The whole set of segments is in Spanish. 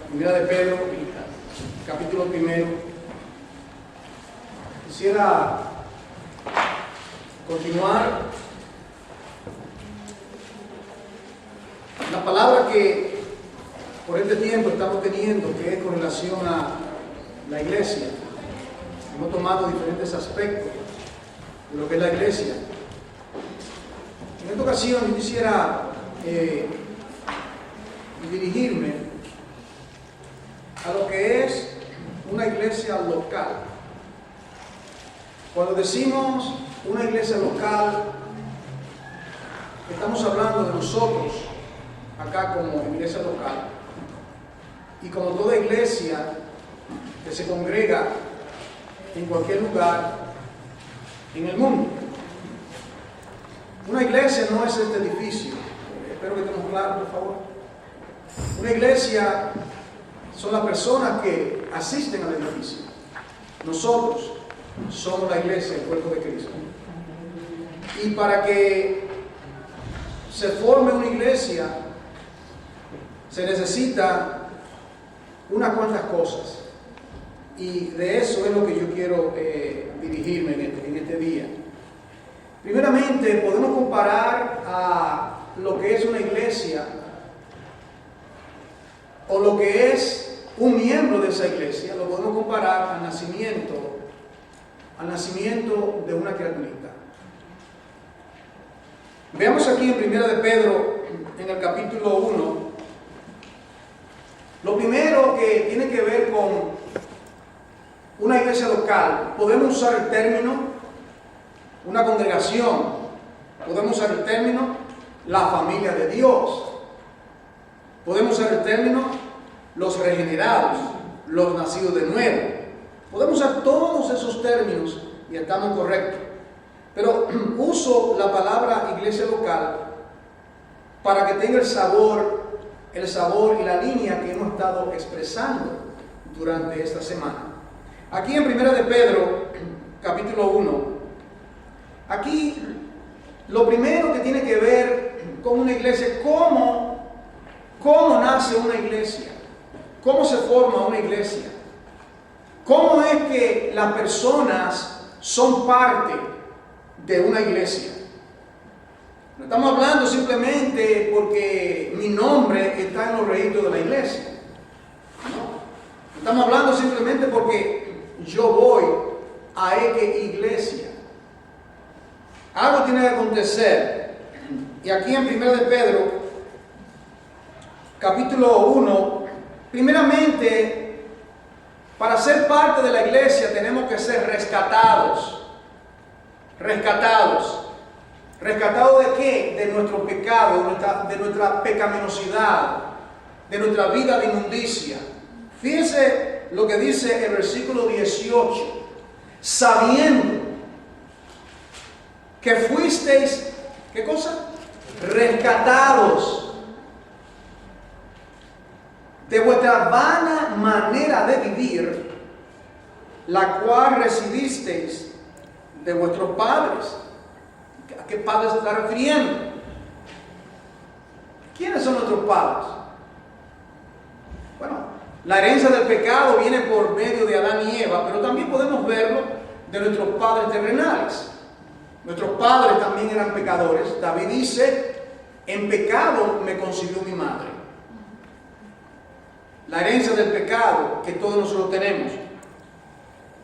Primera de Pedro, capítulo 1. Quisiera continuar la palabra que por este tiempo estamos teniendo, que es con relación a la iglesia. Hemos tomado diferentes aspectos de lo que es la iglesia. En esta ocasión yo quisiera dirigirme a lo que es una iglesia local. Cuando decimos una iglesia local, estamos hablando de nosotros acá como iglesia local, y como toda iglesia que se congrega en cualquier lugar en el mundo. Una iglesia no es este edificio. Espero que estemos claros, por favor. Una iglesia son las personas que asisten al edificio. Nosotros somos la iglesia, el cuerpo de Cristo. Y para que se forme una iglesia, se necesita unas cuantas cosas. Y de eso es lo que yo quiero dirigirme en este día. Primeramente, podemos comparar a lo que es una iglesia o lo que es un miembro de esa iglesia, lo podemos comparar al nacimiento de una criaturita. Veamos aquí en Primera de Pedro, en el capítulo 1, lo primero que tiene que ver con una iglesia local. Podemos usar el término una congregación, podemos usar el término la familia de Dios, podemos usar el término los regenerados, los nacidos de nuevo. Podemos usar todos esos términos y estamos correctos. Pero uso la palabra iglesia local para que tenga el sabor y la línea que hemos estado expresando durante esta semana. Aquí en Primera de Pedro, capítulo 1, aquí lo primero que tiene que ver con una iglesia, cómo nace una iglesia. ¿Cómo se forma una iglesia? ¿Cómo es que las personas son parte de una iglesia? No estamos hablando simplemente porque mi nombre está en los registros de la iglesia. No estamos hablando simplemente porque yo voy a esa iglesia. Algo tiene que acontecer. Y aquí en 1 de Pedro, capítulo 1, primeramente, para ser parte de la iglesia tenemos que ser rescatados. ¿Rescatados de qué? De nuestro pecado, de nuestra pecaminosidad, de nuestra vida de inmundicia. Fíjense lo que dice el versículo 18. Sabiendo que fuisteis, ¿qué cosa? Rescatados de vuestra vana manera de vivir, la cual recibisteis de vuestros padres. ¿A qué padres se está refiriendo? ¿Quiénes son nuestros padres? Bueno, la herencia del pecado viene por medio de Adán y Eva, pero también podemos verlo de nuestros padres terrenales. Nuestros padres también eran pecadores. David dice, en pecado me concibió mi madre. La herencia del pecado que todos nosotros tenemos.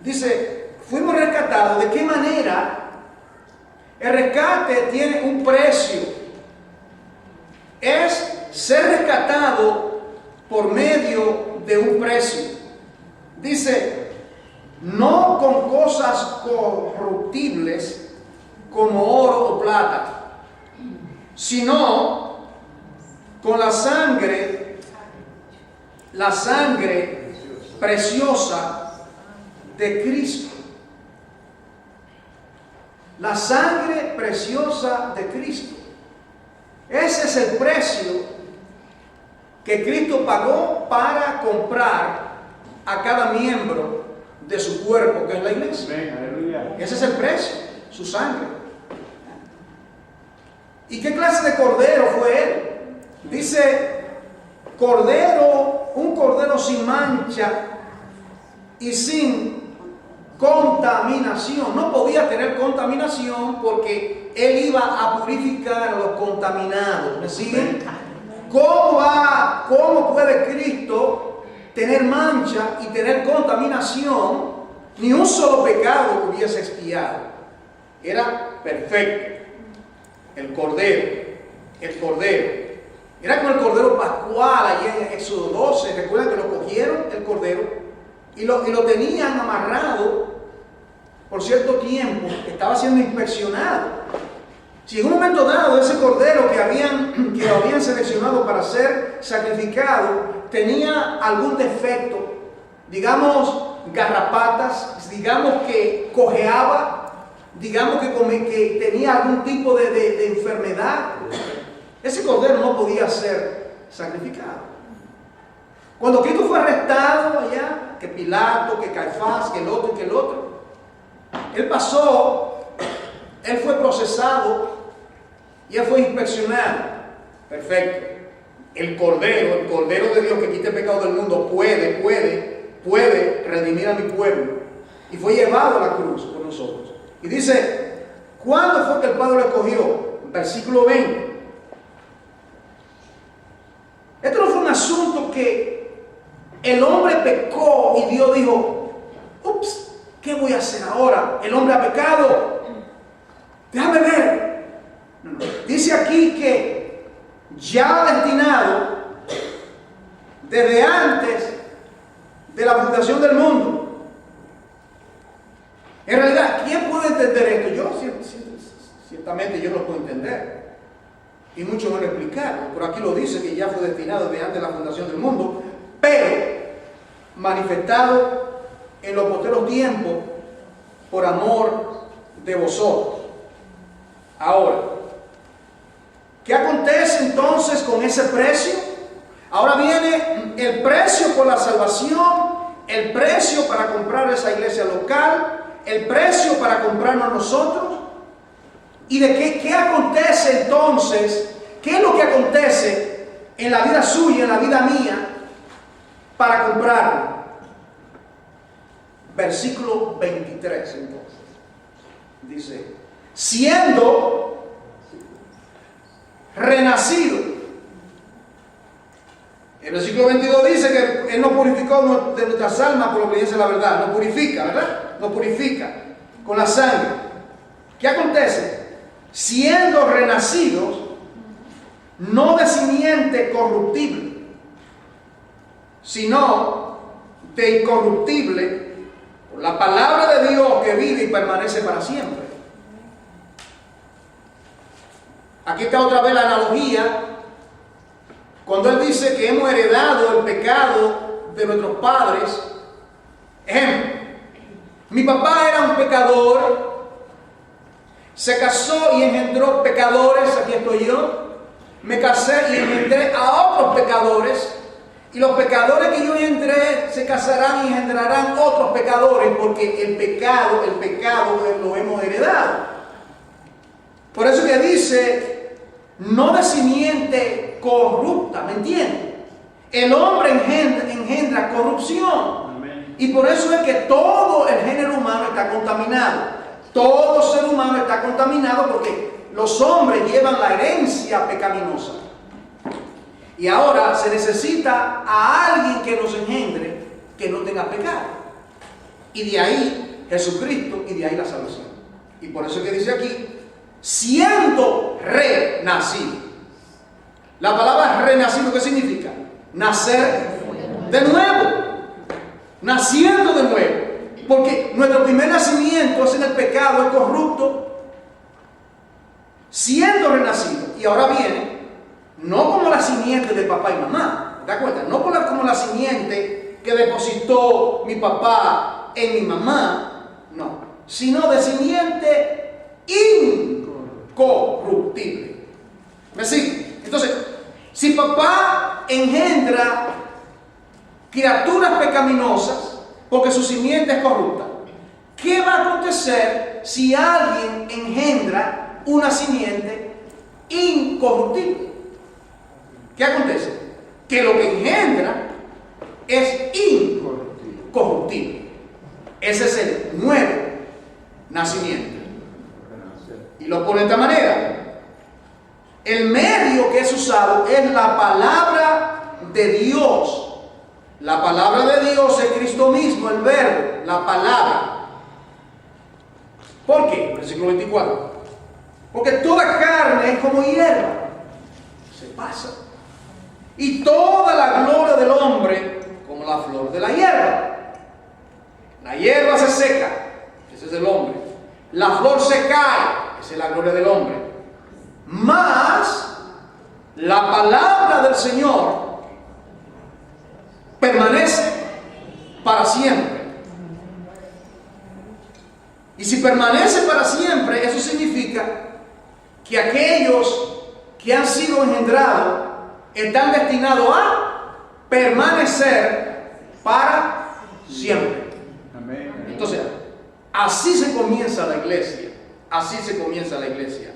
Dice, fuimos rescatados. ¿De qué manera? El rescate tiene un precio. Es ser rescatado por medio de un precio. Dice, no con cosas corruptibles como oro o plata, sino con la sangre preciosa de Cristo. La sangre preciosa de Cristo. Ese es el precio que Cristo pagó para comprar a cada miembro de su cuerpo, que es la iglesia. Ese es el precio, su sangre. ¿Y qué clase de cordero fue él? Dice, cordero un cordero sin mancha y sin contaminación. No podía tener contaminación porque él iba a purificar a los contaminados. ¿Me siguen? ¿Cómo puede Cristo tener mancha y tener contaminación? Ni un solo pecado hubiese expiado. Era perfecto. El cordero. Era como el cordero pascual allí en Éxodo 12. Recuerdan que lo cogieron el cordero y lo tenían amarrado por cierto tiempo. Estaba siendo inspeccionado. Si en un momento dado ese cordero que lo habían seleccionado para ser sacrificado tenía algún defecto, digamos garrapatas, digamos que cojeaba, digamos que tenía algún tipo de enfermedad, ese cordero no podía ser sacrificado. Cuando Cristo fue arrestado allá, que Pilato, que Caifás, que el otro y que el otro, él fue procesado y él fue inspeccionado. Perfecto. El Cordero de Dios que quita el pecado del mundo puede redimir a mi pueblo. Y fue llevado a la cruz por nosotros. Y dice, ¿cuándo fue que el Padre lo escogió? Versículo 20. Esto no fue un asunto que el hombre pecó y Dios dijo, ups, ¿qué voy a hacer ahora? El hombre ha pecado. Déjame ver. No. Dice aquí que ya destinado desde antes de la fundación del mundo. En realidad, ¿quién puede entender esto? Yo, ciertamente yo lo puedo entender. Y muchos van a explicarlo. Pero aquí lo dice que ya fue destinado desde antes de la fundación del mundo. Pero manifestado en los posteros tiempos por amor de vosotros. Ahora, ¿qué acontece entonces con ese precio? Ahora viene el precio por la salvación, el precio para comprar esa iglesia local, el precio para comprarnos nosotros. ¿Y de qué acontece entonces? ¿Qué es lo que acontece en la vida suya, en la vida mía, para comprarlo? Versículo 23 entonces. Dice, siendo renacido. El versículo 22 dice que Él nos purificó de nuestras almas por la obediencia a la verdad. Nos purifica, ¿verdad? Nos purifica con la sangre. ¿Qué acontece? Siendo renacidos, no de simiente corruptible, sino de incorruptible, por la palabra de Dios que vive y permanece para siempre. Aquí está otra vez la analogía, cuando Él dice que hemos heredado el pecado de nuestros padres. Ejemplo, mi papá era un pecador, se casó y engendró pecadores, aquí estoy yo. Me casé y engendré a otros pecadores, y los pecadores que yo engendré se casarán y engendrarán otros pecadores, porque el pecado lo hemos heredado. Por eso que dice, no de simiente corrupta, ¿me entienden? El hombre engendra corrupción. Amén. Y por eso es que todo el género humano está contaminado. Todo ser humano está contaminado porque los hombres llevan la herencia pecaminosa. Y ahora se necesita a alguien que nos engendre, que no tenga pecado. Y de ahí Jesucristo y de ahí la salvación. Y por eso es que dice aquí, siendo renacido. La palabra renacido, ¿qué significa? Nacer de nuevo. Naciendo de nuevo. Porque nuestro primer nacimiento es en el pecado, es corrupto. Siendo renacido. Y ahora viene, no como la simiente de papá y mamá, ¿te das cuenta? No como la simiente que depositó mi papá en mi mamá, no, sino de simiente incorruptible. ¿Me sigue? Entonces, si papá engendra criaturas pecaminosas porque su simiente es corrupta, ¿qué va a acontecer si alguien engendra una simiente incorruptible? ¿Qué acontece? Que lo que engendra es incorruptible. Ese es el nuevo nacimiento. Y lo pone de esta manera. El medio que es usado es la palabra de Dios. La palabra de Dios es Cristo mismo, el verbo, la palabra. ¿Por qué? Versículo 24. Porque toda carne es como hierba, se pasa. Y toda la gloria del hombre como la flor de la hierba. La hierba se seca, ese es el hombre. La flor se cae, esa es la gloria del hombre. Mas la palabra del Señor permanece para siempre. Y si permanece para siempre, eso significa que aquellos que han sido engendrados están destinados a permanecer para siempre. Entonces, así se comienza la iglesia. Así se comienza la iglesia.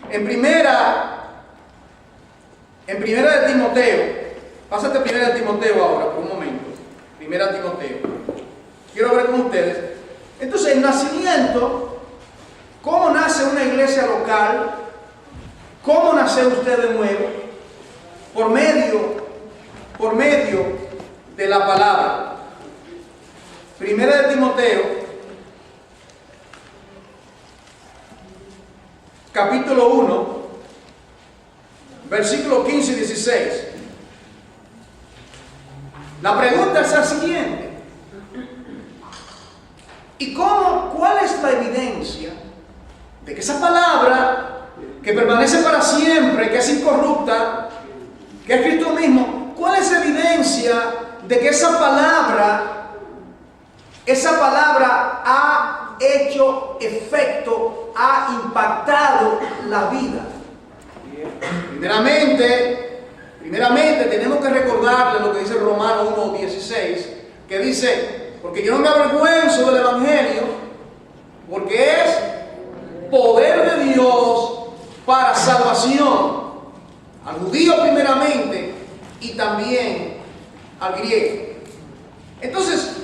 En primera de Timoteo, pásate a primera de Timoteo ahora, por un momento. Primera de Timoteo. Quiero ver con ustedes. Entonces, el nacimiento, ¿cómo nace una iglesia local? ¿Cómo nace usted de nuevo? Por medio de la palabra. Primera de Timoteo, capítulo 1, versículos 15 y 16. La pregunta es la siguiente. ¿Y cuál es la evidencia de que esa palabra, que permanece para siempre, que es incorrupta, que es Cristo mismo, cuál es la evidencia de que esa palabra ha hecho efecto, ha impactado la vida? Primeramente tenemos que recordarle lo que dice Romanos 1:16, que dice: porque yo no me avergüenzo del Evangelio, porque es poder de Dios para salvación al judío primeramente y también al griego. Entonces,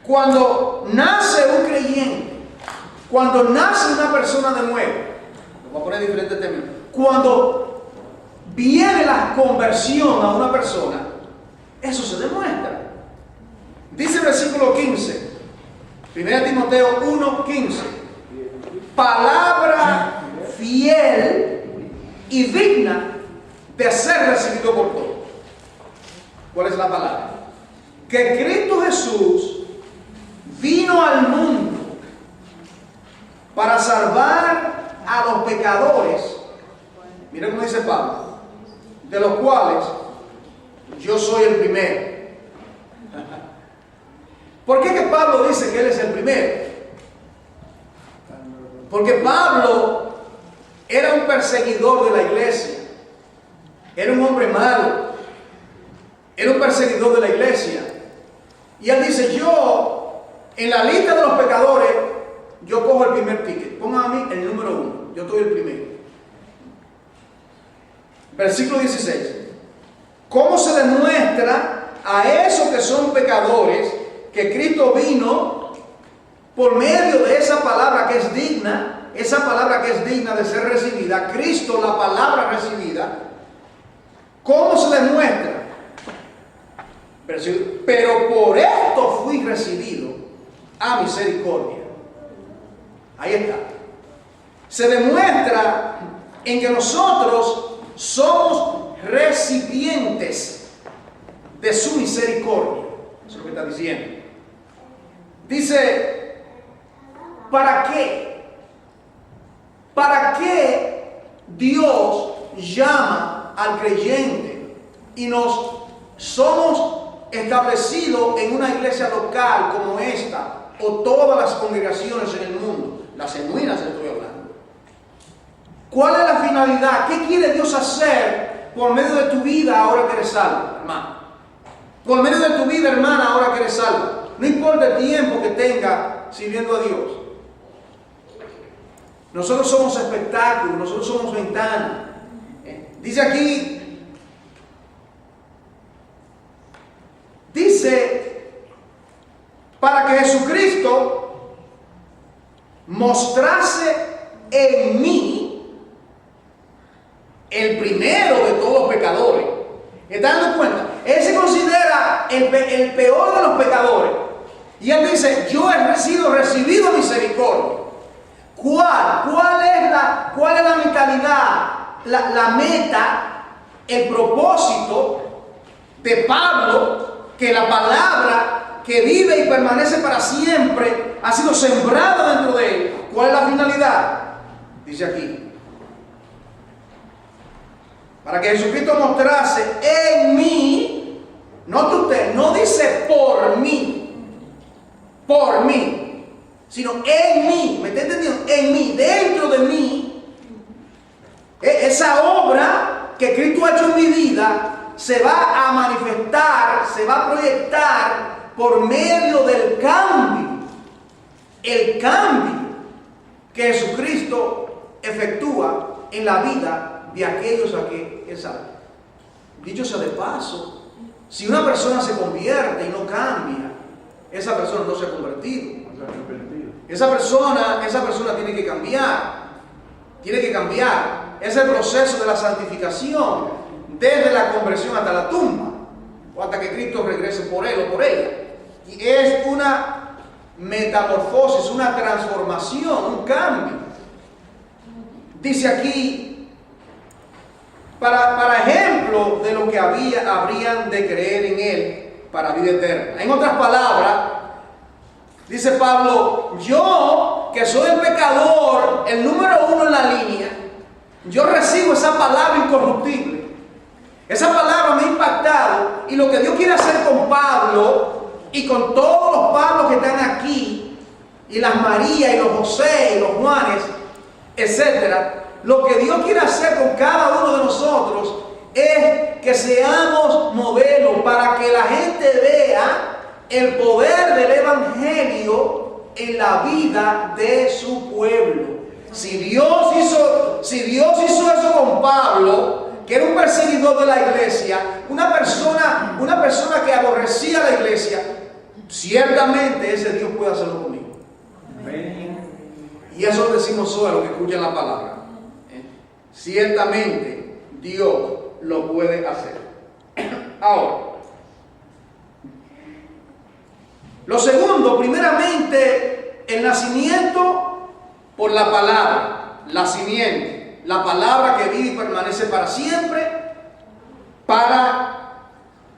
cuando nace un creyente, cuando nace una persona de nuevo, lo voy a poner en diferentes términos, cuando viene la conversión a una persona, eso se demuestra. Dice el versículo 15, 1 Timoteo 1:15, palabra fiel y digna de ser recibido por todos. ¿Cuál es la palabra? Que Cristo Jesús vino al mundo para salvar a los pecadores. Mira cómo dice Pablo, de los cuales yo soy el primero. ¿Por qué que Pablo dice que él es el primero? Porque Pablo era un perseguidor de la iglesia. Era un hombre malo. Era un perseguidor de la iglesia. Y él dice: yo, en la lista de los pecadores, yo cojo el primer ticket. Pongan a mí el número 1. Yo estoy el primero. Versículo 16. ¿Cómo se demuestra a esos que son pecadores que Cristo vino por medio de esa palabra que es digna, esa palabra que es digna de ser recibida? Cristo, la palabra recibida. ¿Cómo se demuestra? Pero por esto fui recibido a misericordia. Ahí está. Se demuestra en que nosotros somos recipientes de su misericordia. Eso es lo que está diciendo. Dice: ¿para qué? ¿Para qué Dios llama al creyente y nos somos establecidos en una iglesia local como esta o todas las congregaciones en el mundo? Las genuinas estoy hablando. ¿Cuál es la finalidad? ¿Qué quiere Dios hacer por medio de tu vida ahora que eres salvo, hermano? Por medio de tu vida, hermana, ahora que eres salvo. No importa el tiempo que tenga sirviendo a Dios. Nosotros somos espectáculos, nosotros somos ventana. Dice aquí Jesucristo mostrase en mí el primero de todos los pecadores. ¿Están dando cuenta? Él se considera el peor de los pecadores. Y él dice, yo he recibido misericordia. ¿Cuál es la mentalidad, la meta, el propósito de Pablo? Que la palabra que vive y permanece para siempre ha sido sembrada dentro de él. ¿Cuál es la finalidad? Dice aquí, para que Jesucristo mostrase en mí, note usted, no dice por mí, sino en mí. ¿Me está entendiendo? En mí, dentro de mí, esa obra que Cristo ha hecho en mi vida se va a manifestar, se va a proyectar por medio del cambio. El cambio que Jesucristo efectúa en la vida de aquellos a que Él salva. Dicho sea de paso, si una persona se convierte y no cambia, esa persona no se ha convertido. Esa persona tiene que cambiar. Tiene que cambiar. Es el proceso de la santificación, desde la conversión hasta la tumba, o hasta que Cristo regrese por él o por ella. Y es una metamorfosis, una transformación, un cambio. Dice aquí, para ejemplo de lo que habrían de creer en él para vida eterna. En otras palabras, dice Pablo, yo que soy el pecador, el número uno en la línea, yo recibo esa palabra incorruptible. Esa palabra me ha impactado, y lo que Dios quiere hacer con Pablo y con todos los Pablos que están aquí, y las Marías y los José y los Juanes, etcétera, lo que Dios quiere hacer con cada uno de nosotros es que seamos modelos para que la gente vea el poder del Evangelio en la vida de su pueblo. Si Dios hizo eso con Pablo, que era un perseguidor de la iglesia, una persona que aborrecía la iglesia, ciertamente ese Dios puede hacerlo conmigo. Y eso lo decimos hoy a los que escuchan la palabra. Ciertamente Dios lo puede hacer. Ahora, lo segundo, primeramente, el nacimiento por la palabra, la simiente, la palabra que vive y permanece para siempre, para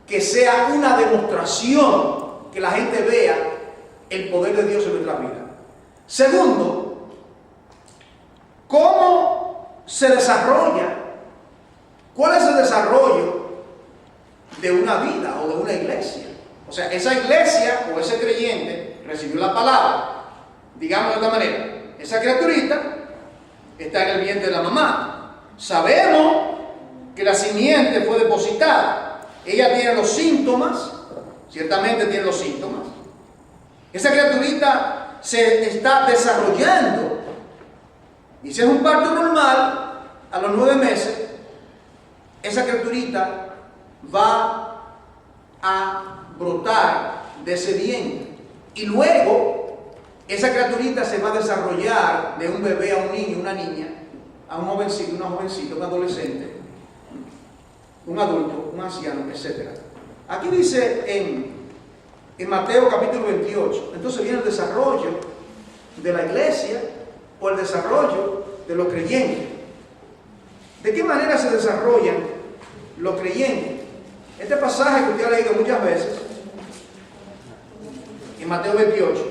que sea una demostración, que la gente vea el poder de Dios en nuestra vida. Segundo, ¿cómo se desarrolla? ¿Cuál es el desarrollo de una vida o de una iglesia? O sea, esa iglesia o ese creyente recibió la palabra, digamos de esta manera, esa criaturita está en el vientre de la mamá. Sabemos que la simiente fue depositada. Ella tiene los síntomas, ciertamente tiene los síntomas. Esa criaturita se está desarrollando. Y si es un parto normal, a los 9 meses, esa criaturita va a brotar de ese vientre. Y luego, esa criaturita se va a desarrollar de un bebé a un niño, una niña, a un jovencito, una jovencita, un adolescente, un adulto, un anciano, etc. Aquí dice en Mateo capítulo 28, entonces viene el desarrollo de la iglesia o el desarrollo de los creyentes. ¿De qué manera se desarrollan los creyentes? Este pasaje que usted ha leído muchas veces, en Mateo 28,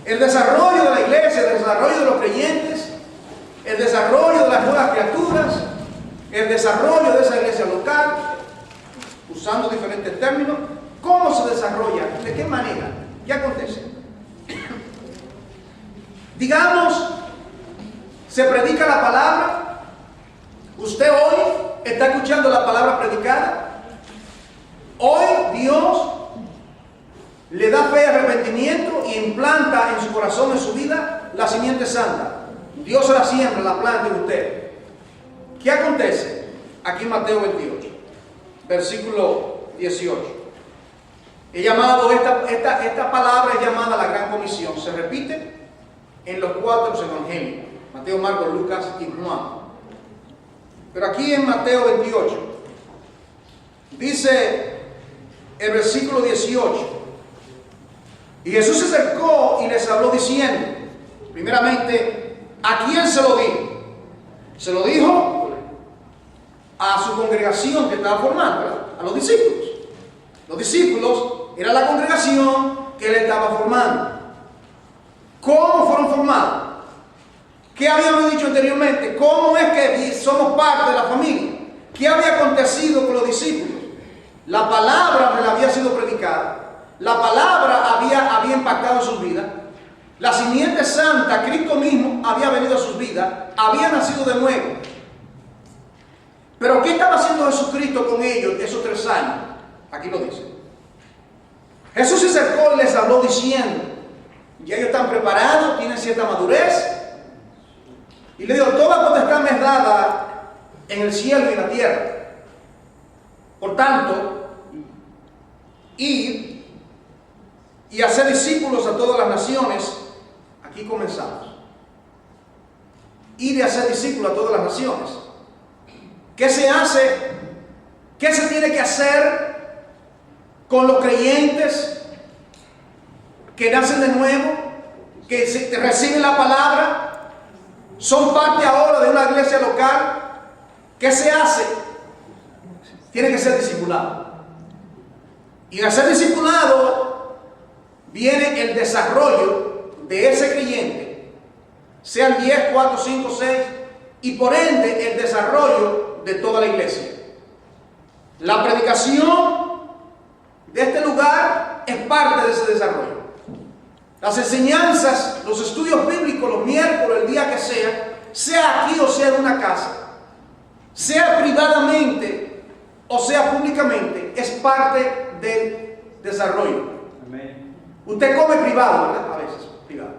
el desarrollo de la iglesia, el desarrollo de los creyentes, el desarrollo de las nuevas criaturas, el desarrollo de esa iglesia local, usando diferentes términos. ¿Cómo se desarrolla? ¿De qué manera? ¿Qué acontece? Digamos, se predica la palabra. Usted hoy está escuchando la palabra predicada. Hoy Dios le da fe y arrepentimiento y implanta en su corazón, en su vida, la simiente santa. Dios se la siembra, la planta en usted. ¿Qué acontece? Aquí en Mateo 28, versículo 18. He llamado esta palabra es llamada la Gran Comisión. Se repite en los 4 evangelios: Mateo, Marcos, Lucas y Juan. Pero aquí en Mateo 28 dice el versículo 18: y Jesús se acercó y les habló diciendo, primeramente, ¿a quién se lo dijo? Se lo dijo a su congregación que estaba formando, ¿verdad? A los discípulos. Los discípulos era la congregación que él estaba formando. ¿Cómo fueron formados? ¿Qué habíamos dicho anteriormente? ¿Cómo es que somos parte de la familia? ¿Qué había acontecido con los discípulos? La palabra le había sido predicada. La palabra había impactado sus vidas. La simiente santa, Cristo mismo, había venido a sus vidas. Había nacido de nuevo. Pero ¿qué estaba haciendo Jesucristo con ellos esos 3 años? Aquí lo dice. Jesús se acercó y les habló diciendo, ya ellos están preparados, tienen cierta madurez. Y le dijo, toda potestad me es dada en el cielo y en la tierra. Por tanto, id y hacer discípulos a todas las naciones. Aquí comenzamos. Ir y hacer discípulos a todas las naciones. ¿Qué se hace? ¿Qué se tiene que hacer con los creyentes que nacen de nuevo, que reciben la palabra, son parte ahora de una iglesia local? ¿Qué se hace? Tiene que ser discipulado. Y al ser discipulado viene el desarrollo de ese creyente, sean 10, 4, 5, 6, y por ende el desarrollo de toda la iglesia. La predicación de este lugar es parte de ese desarrollo. Las enseñanzas, los estudios bíblicos, los miércoles, el día que sea aquí o sea en una casa, sea privadamente o sea públicamente, es parte del desarrollo. Amén. Usted come privado, ¿verdad? A veces, privado.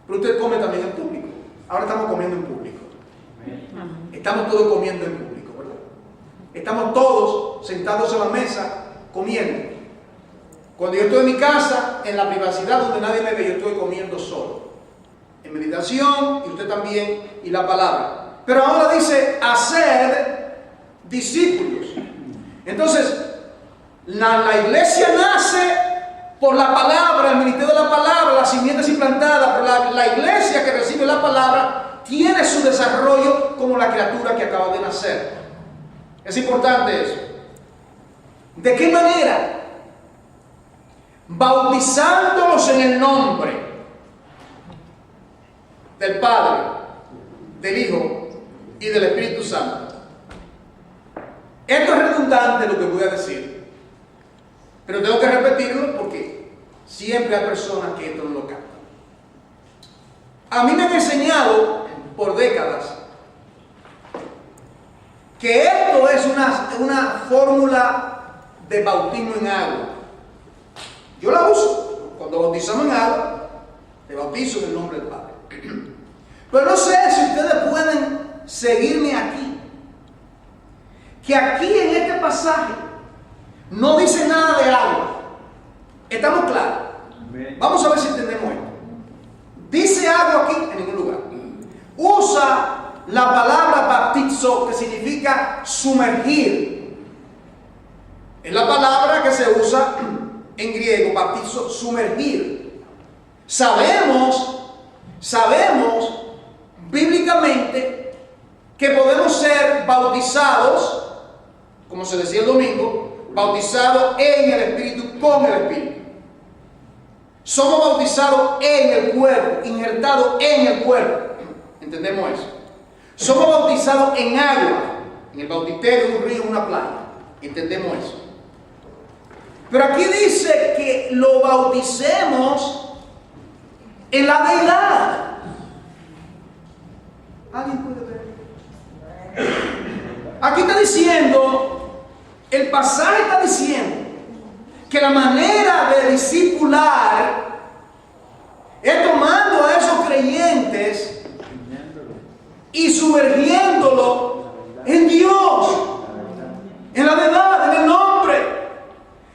Pero usted come también en público. Ahora estamos comiendo en público. Amén. Estamos todos comiendo en público, ¿verdad? Estamos todos sentados en la mesa comiendo. Cuando yo estoy en mi casa, en la privacidad donde nadie me ve, yo estoy comiendo solo. En meditación, y usted también, y la palabra. Pero ahora dice, hacer discípulos. Entonces, la iglesia nace por la palabra, el ministerio de la palabra, las simientes implantadas, pero la iglesia que recibe la palabra tiene su desarrollo como la criatura que acaba de nacer. Es importante eso. ¿De qué manera? Bautizándolos en el nombre del Padre, del Hijo y del Espíritu Santo. Esto es redundante lo que voy a decir, pero tengo que repetirlo porque siempre hay personas que esto no lo captan. A mí me han enseñado por décadas que esto es una fórmula de bautismo en agua. Yo la uso. Cuando bautizamos en agua, te bautizo en el nombre del Padre. Pero no sé si ustedes pueden seguirme aquí. Que aquí en este pasaje no dice nada de agua. ¿Estamos claros? Vamos a ver si entendemos esto. ¿Dice agua aquí? En ningún lugar. Usa la palabra baptizo, que significa sumergir. Es la palabra que se usa en griego, baptizo, sumergir. Sabemos bíblicamente que podemos ser bautizados, como se decía el domingo, bautizados en el Espíritu, con el Espíritu. Somos bautizados en el cuerpo, injertados en el cuerpo. ¿Entendemos eso? Somos bautizados en agua, en el bautisterio, en un río, en una playa. ¿Entendemos eso? Pero aquí dice que lo bauticemos en la deidad. ¿Alguien puede ver? Aquí está diciendo, el pasaje está diciendo que la manera de discipular es tomando a esos creyentes y sumergiéndolo en Dios, en la verdad, en el nombre.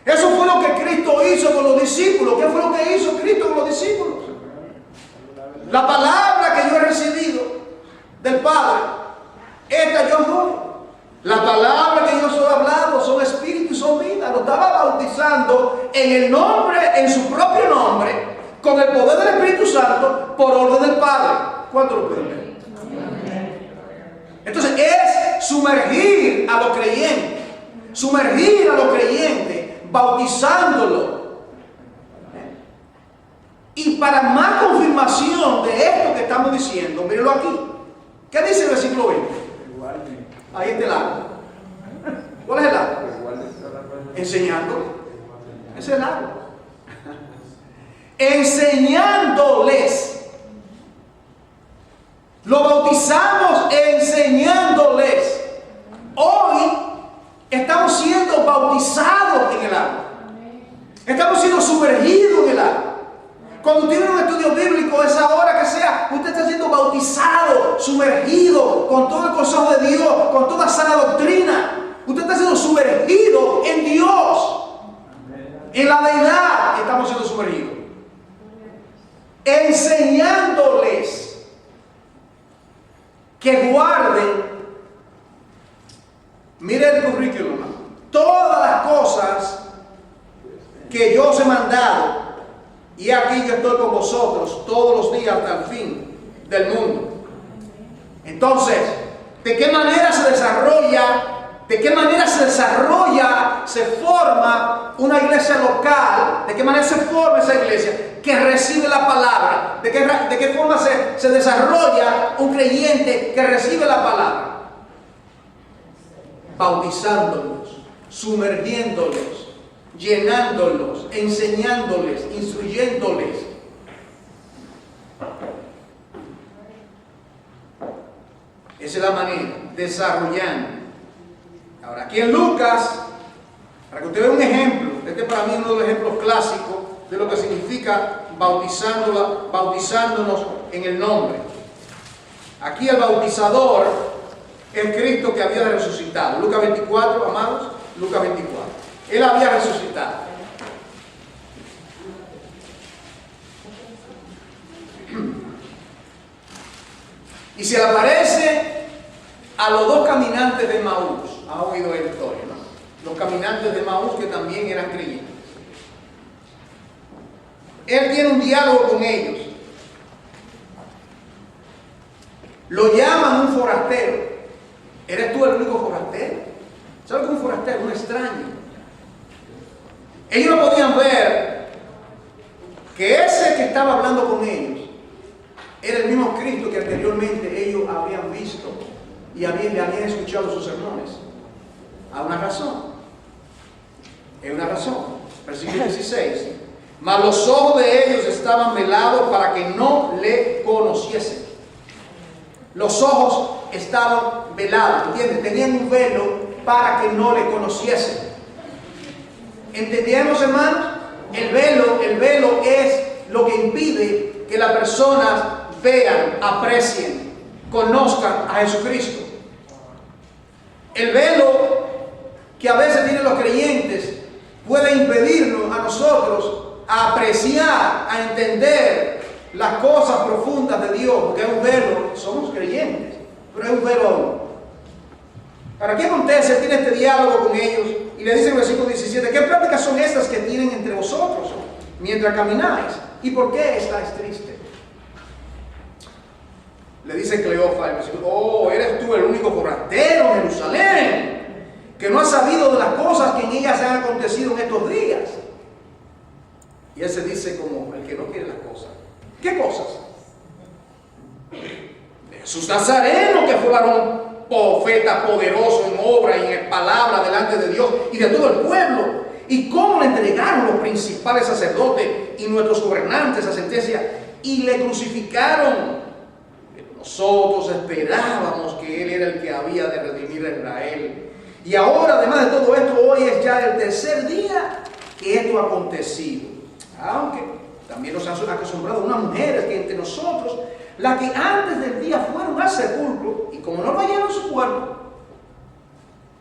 Eso fue lo que Cristo hizo en el nombre, en su propio nombre, con el poder del Espíritu Santo, por orden del Padre. ¿Cuánto lo pueden ver? Entonces es sumergir a los creyentes, bautizándolo. Y para más confirmación de esto que estamos diciendo, mírenlo aquí. ¿Qué dice el versículo 20? Ahí está el árbol. ¿Cuál es el árbol? Enseñándole. Ese es el árbol. Enseñándoles. Lo bautizamos enseñándoles. Hoy estamos siendo bautizados en el agua. Estamos siendo sumergidos en el agua. Cuando tienen un estudio bíblico, esa hora que sea, usted está siendo bautizado, sumergido con todo el consejo de Dios, con toda sana doctrina. Usted está siendo sumergido en Dios. En la deidad estamos siendo sumergidos. Enseñándoles que guarden, mire el currículum, todas las cosas que yo os he mandado, y aquí yo estoy con vosotros todos los días hasta el fin del mundo. Entonces, ¿de qué manera se desarrolla? Se forma una iglesia local. ¿De qué manera se forma esa iglesia? Que recibe la palabra. ¿De qué forma se desarrolla un creyente que recibe la palabra? Bautizándolos, sumergiéndolos, llenándolos, enseñándoles, instruyéndoles. Esa es la manera, desarrollando. Ahora, aquí en Lucas, para que usted vea un ejemplo, este para mí es uno de los ejemplos clásicos de lo que significa bautizándonos en el nombre. Aquí el bautizador es Cristo que había resucitado. Lucas 24, amados, Lucas 24. Él había resucitado. Y se le aparece a los dos caminantes de Maús. Ha oído la historia, ¿no? Los caminantes de Maús que también eran creyentes. Él tiene un diálogo con ellos. Lo llaman un forastero. ¿Eres tú el único forastero? ¿Sabes qué es un forastero? Un extraño. Ellos no podían ver que ese que estaba hablando con ellos era el mismo Cristo que anteriormente ellos habían visto y le habían escuchado sus sermones. Hay una razón. Es una razón. Versículo 16. Mas los ojos de ellos estaban velados para que no le conociesen. Los ojos estaban velados, ¿entienden? Tenían un velo para que no le conociesen. ¿Entendemos, hermanos? El velo es lo que impide que las personas vean, aprecien, conozcan a Jesucristo. El velo que a veces tienen los creyentes puede impedirnos a nosotros a apreciar, a entender las cosas profundas de Dios, porque es un velo, somos creyentes, pero es un velo aún. ¿Para qué acontece? Tiene este diálogo con ellos y le dice en el versículo 17, ¿qué prácticas son estas que tienen entre vosotros mientras camináis? ¿Y por qué estáis tristes? Le dice Cleofa, el versículo, oh, eres tú el único forastero en Jerusalén, que no has sabido de las cosas que en ellas se han acontecido en estos días. Y él se dice como el que no quiere las cosas. ¿Qué cosas? De Jesús Nazareno, que fue varón profeta poderoso en obra y en palabra delante de Dios y de todo el pueblo. Y cómo le entregaron los principales sacerdotes y nuestros gobernantes a sentencia y le crucificaron. Nosotros esperábamos que Él era el que había de redimir a Israel. Y ahora, además de todo esto, hoy es ya el tercer día que esto ha acontecido. Aunque también nos han acostumbrado unas mujeres que entre nosotros, las que antes del día fueron al sepulcro, y como no lo hallaron su cuerpo,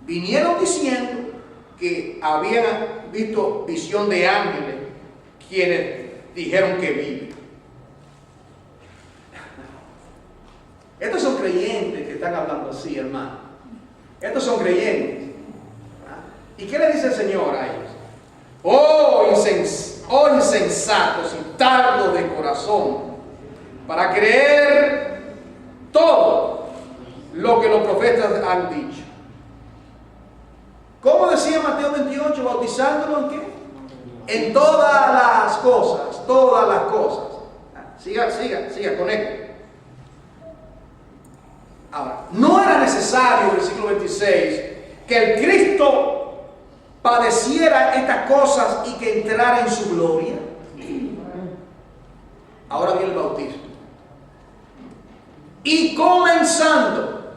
vinieron diciendo que habían visto visión de ángeles, quienes dijeron que vive. Estos son creyentes que están hablando así, hermano. Estos son creyentes. ¿Y qué le dice el Señor a ellos? Oh insensatos y tardos de corazón, para creer todo lo que los profetas han dicho. ¿Cómo decía Mateo 28? ¿Bautizándolo en qué? En todas las cosas, todas las cosas. Siga, conecte. Ahora, no era necesario, versículo 26, que el Cristo padeciera estas cosas y que entrara en su gloria. Ahora viene el bautismo. Y comenzando,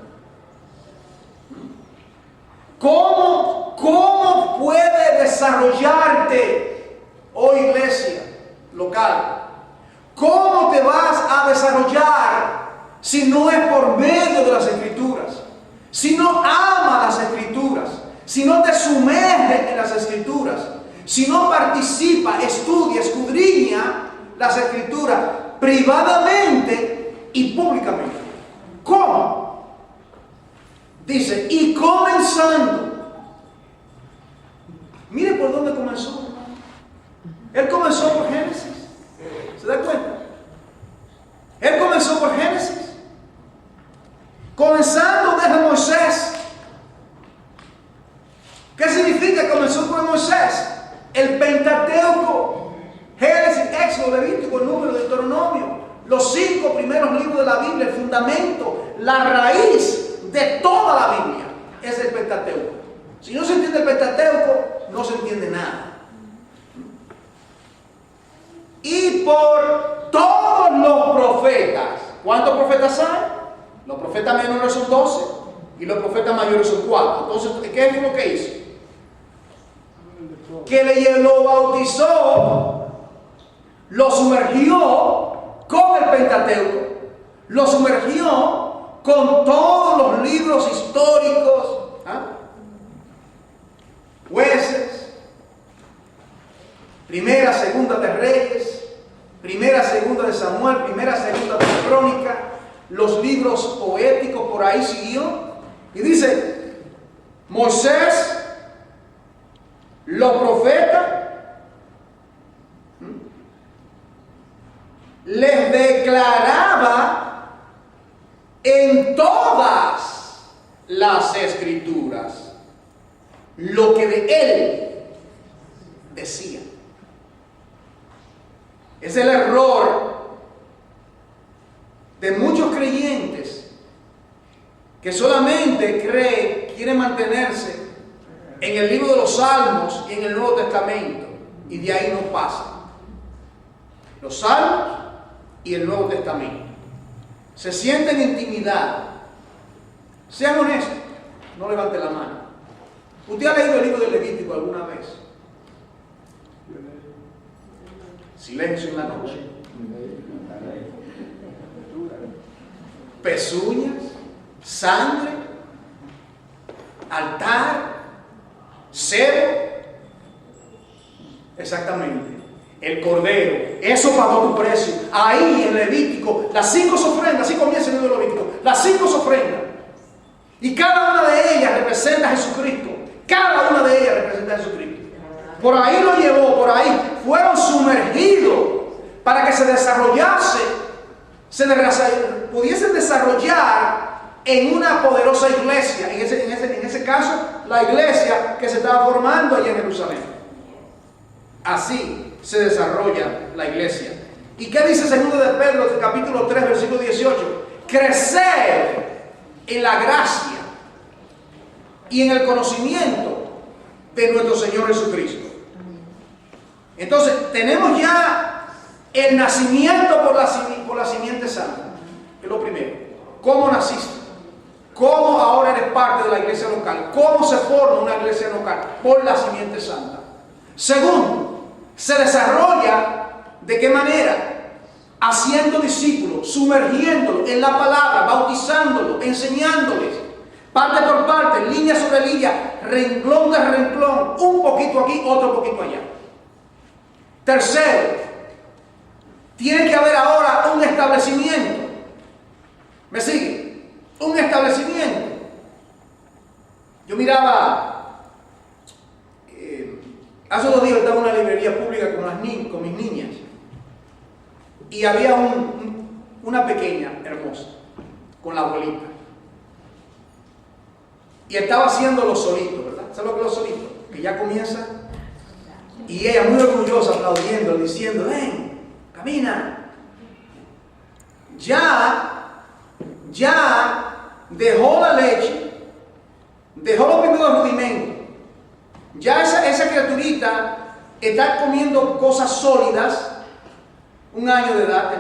¿cómo puede desarrollarte, oh iglesia local? ¿Cómo te vas a desarrollar si no es por medio de las Escrituras? Si no amas las Escrituras, si no te sumerges en las Escrituras, si no participa, estudia, escudriña las Escrituras privadamente y públicamente. ¿Cómo? Dice, y comenzando. Mire por dónde comenzó, hermano. Él comenzó por Génesis. ¿Se da cuenta? Él comenzó por Génesis. Comenzando desde Moisés. ¿Qué significa comenzó por Moisés? El Pentateuco. Génesis, Éxodo, Levítico, Número, Deuteronomio. Los 5 primeros libros de la Biblia, el fundamento, la raíz de toda la Biblia es el Pentateuco. Si no se entiende el Pentateuco, no se entiende nada. Y por todos los profetas. ¿Cuántos profetas hay? Los profetas menores son 12 y los profetas mayores son 4. Entonces, ¿qué es lo que hizo? Que lo bautizó, lo sumergió con el Pentateuco, lo sumergió con todos los libros históricos, Jueces, Primera, Segunda de Reyes, Primera, Segunda de Samuel, Primera, Segunda de Crónica, los libros poéticos, por ahí siguió. Y dice, Moisés, los profetas, les declaraba en todas las Escrituras lo que de él decía. Es el error de muchos creyentes que solamente quieren mantenerse en el libro de los Salmos y en el Nuevo Testamento, y de ahí no pasa. Los Salmos y el Nuevo Testamento. Se sienten intimidad. Sean honestos, no levanten la mano. ¿Usted ha leído el libro de Levítico alguna vez? Silencio en la noche. Pezuñas, sangre, altar, cebo. Exactamente. El cordero, eso pagó tu precio. Ahí en Levítico, las 5 ofrendas, así comienza el libro de Levítico, las 5 ofrendas. Y cada una de ellas representa a Jesucristo. Cada una de ellas representa a Jesucristo. Por ahí lo llevó, por ahí fueron sumergidos para que se desarrollase, pudiesen desarrollar en una poderosa iglesia. En ese caso, la iglesia que se estaba formando allá en Jerusalén. Así se desarrolla la iglesia. ¿Y qué dice 2 de Pedro, capítulo 3, versículo 18? Crecer en la gracia y en el conocimiento de nuestro Señor Jesucristo. Entonces, tenemos ya el nacimiento por la simiente santa, que es lo primero. ¿Cómo naciste? ¿Cómo ahora eres parte de la iglesia local? ¿Cómo se forma una iglesia local? Por la simiente santa. Segundo, se desarrolla ¿de qué manera? Haciendo discípulos, sumergiéndolos en la palabra, bautizándolos, enseñándoles, parte por parte, línea sobre línea, renglón de renglón, un poquito aquí, otro poquito allá. Tercero, tiene que haber ahora un establecimiento. ¿Me sigue? Un establecimiento. Yo miraba Hace 2 días estaba en una librería pública con mis niñas y había una pequeña hermosa con la abuelita y estaba haciendo los solitos, ¿verdad? ¿Sabes lo que es los solitos? Que ya comienza y ella muy orgullosa aplaudiendo, diciendo, ven, camina. Ya dejó la leche, dejó los primeros rudimentos. Ya esa criaturita está comiendo cosas sólidas, 1 año de edad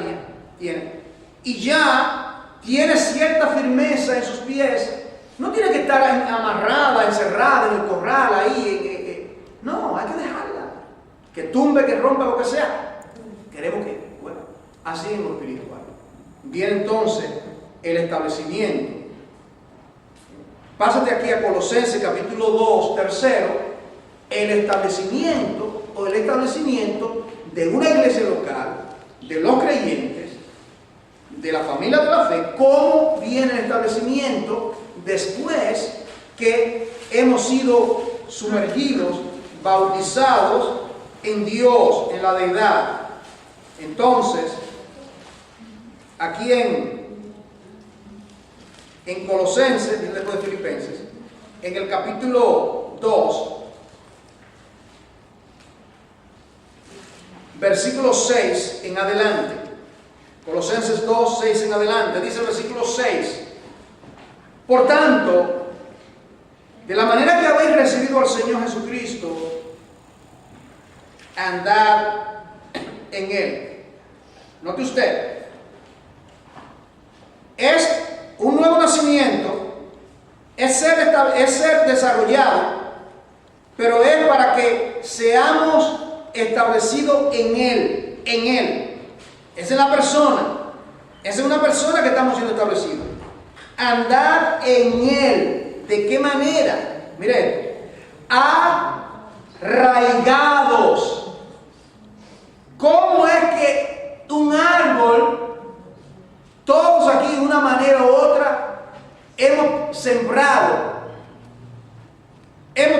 tiene, y ya tiene cierta firmeza en sus pies. No tiene que estar amarrada, encerrada en el corral ahí. No, hay que dejarla. Que tumbe, que rompa, lo que sea. Queremos que, bueno, así en lo espiritual. Viene entonces el establecimiento. Pásate aquí a Colosenses capítulo 2, tercero. El establecimiento de una iglesia local, de los creyentes, de la familia de la fe. ¿Cómo viene el establecimiento después que hemos sido sumergidos, bautizados en Dios, en la deidad? Entonces, aquí en Colosenses, y después de Filipenses, en el capítulo 2, versículo 6 en adelante, Colosenses 2, 6 en adelante, dice el versículo 6, por tanto, de la manera que habéis recibido al Señor Jesucristo, andad en Él. Note usted, es un nuevo nacimiento, es ser desarrollado, pero es para que seamos establecidos en Él, Esa es la persona, esa es una persona que estamos siendo establecidos. Andar en Él. ¿De qué manera? Mire, arraigados. ¿Cómo es que un árbol, todos aquí de una manera u otra, hemos sembrado, hemos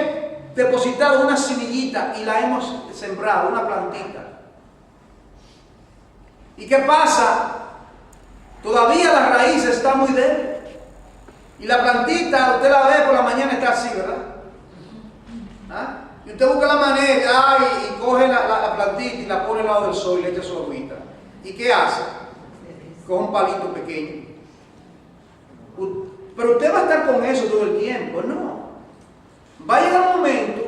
depositado una semillita y la hemos sembrado, una plantita? ¿Y qué pasa? Todavía la raíz está muy débil. Y la plantita, usted la ve por la mañana, está así, ¿verdad? ¿Ah? Y usted busca la manera y coge la plantita y la pone al lado del sol y le echa su agüita. ¿Y qué hace? Coge un palito pequeño. Pero usted va a estar con eso todo el tiempo. No. Va a llegar un momento,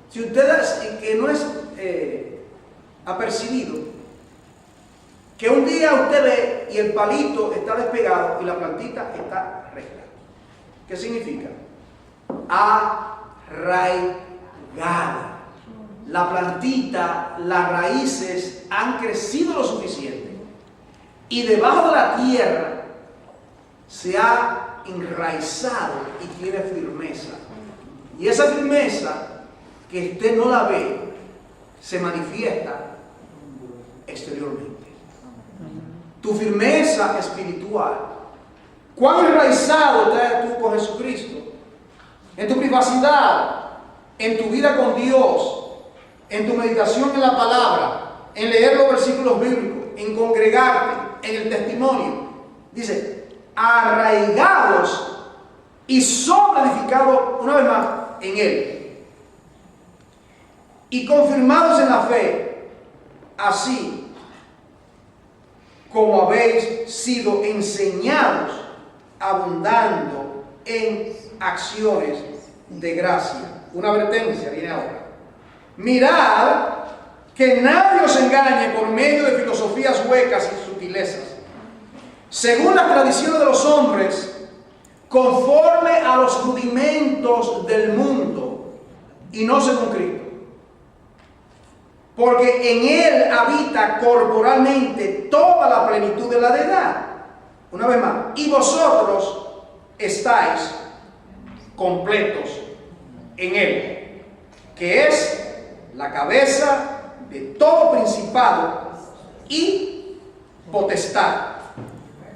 si usted que no es apercibido, que un día usted ve y el palito está despegado y la plantita está recta. ¿Qué significa? Arraigada. La plantita, las raíces han crecido lo suficiente y debajo de la tierra se ha enraizado y tiene firmeza. Y esa firmeza que usted no la ve se manifiesta exteriormente. Tu firmeza espiritual. ¿Cuán enraizado estás tú con Jesucristo? En tu privacidad, en tu vida con Dios, en tu meditación en la palabra, en leer los versículos bíblicos, en congregarte, en el testimonio. Dice, arraigados y sobreedificados, una vez más, en Él. Y confirmados en la fe, así como habéis sido enseñados, abundando en acciones de gracia. Una advertencia viene ahora. Mirad que nadie os engañe por medio de filosofías huecas y sutilezas, según las tradiciones de los hombres, conforme a los rudimentos del mundo, y no según Cristo. Porque en Él habita corporalmente toda la plenitud de la deidad. Una vez más, y vosotros estáis completos en Él, que es la cabeza de todo principado y potestad.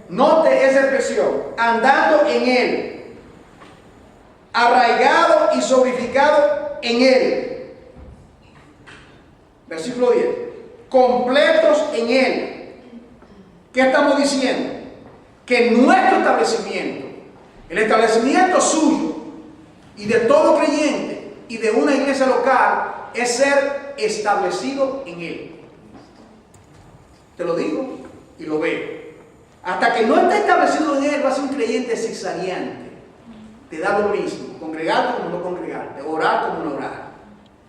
Note esa expresión, andando en Él, arraigado y solidificado en Él. Versículo 10. Completos en Él. ¿Qué estamos diciendo? Que nuestro establecimiento, el establecimiento suyo y de todo creyente y de una iglesia local, es ser establecido en Él. Te lo digo y lo veo. Hasta que no esté establecido en Él, vas a ser un creyente zigzagueante. Te da lo mismo, congregarte como no congregarte, orar como no orar,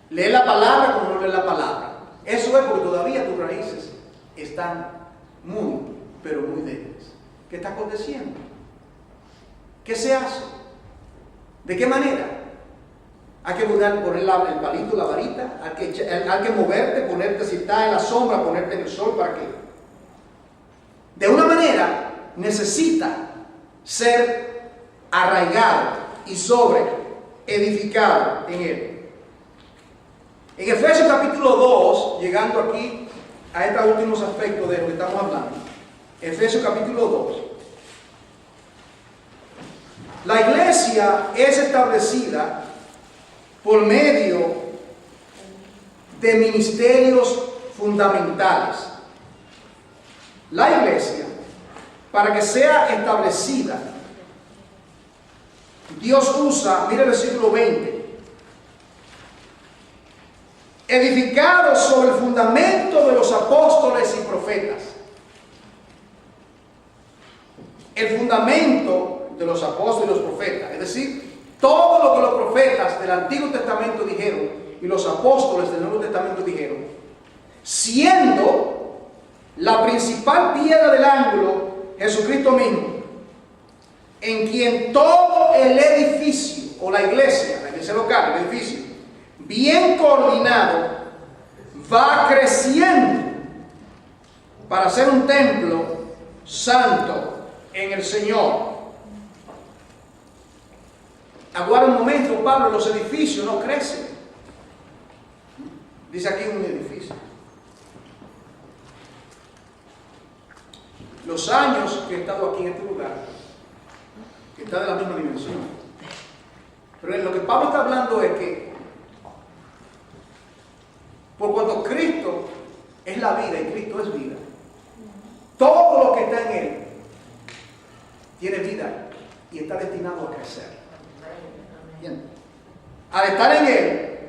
leer la palabra como no leer la palabra. Eso es porque todavía tus raíces están muy, pero muy débiles. ¿Qué está aconteciendo? ¿Qué se hace? ¿De qué manera? Hay que poner el palito, la varita, hay que moverte, ponerte, si estás en la sombra, ponerte en el sol. ¿Para qué? De una manera necesita ser arraigado y sobre edificado en Él. En Efesios capítulo 2, llegando aquí a estos últimos aspectos de lo que estamos hablando, Efesios capítulo 2, la iglesia es establecida por medio de ministerios fundamentales. La iglesia, para que sea establecida, Dios usa, mire el versículo 20, edificado sobre el fundamento de los apóstoles y profetas. El fundamento de los apóstoles y los profetas, es decir, todo lo que los profetas del Antiguo Testamento dijeron y los apóstoles del Nuevo Testamento dijeron, siendo la principal piedra del ángulo Jesucristo mismo, en quien todo el edificio, o la iglesia local, el edificio, bien coordinado, va creciendo para ser un templo santo en el Señor. Aguarda un momento, Pablo, los edificios no crecen. Dice aquí un edificio. Los años que he estado aquí en este lugar, que está de la misma dimensión. Pero lo que Pablo está hablando es que por cuanto Cristo es la vida y Cristo es vida, todo lo que está en Él tiene vida y está destinado a crecer. Bien. Al estar en Él,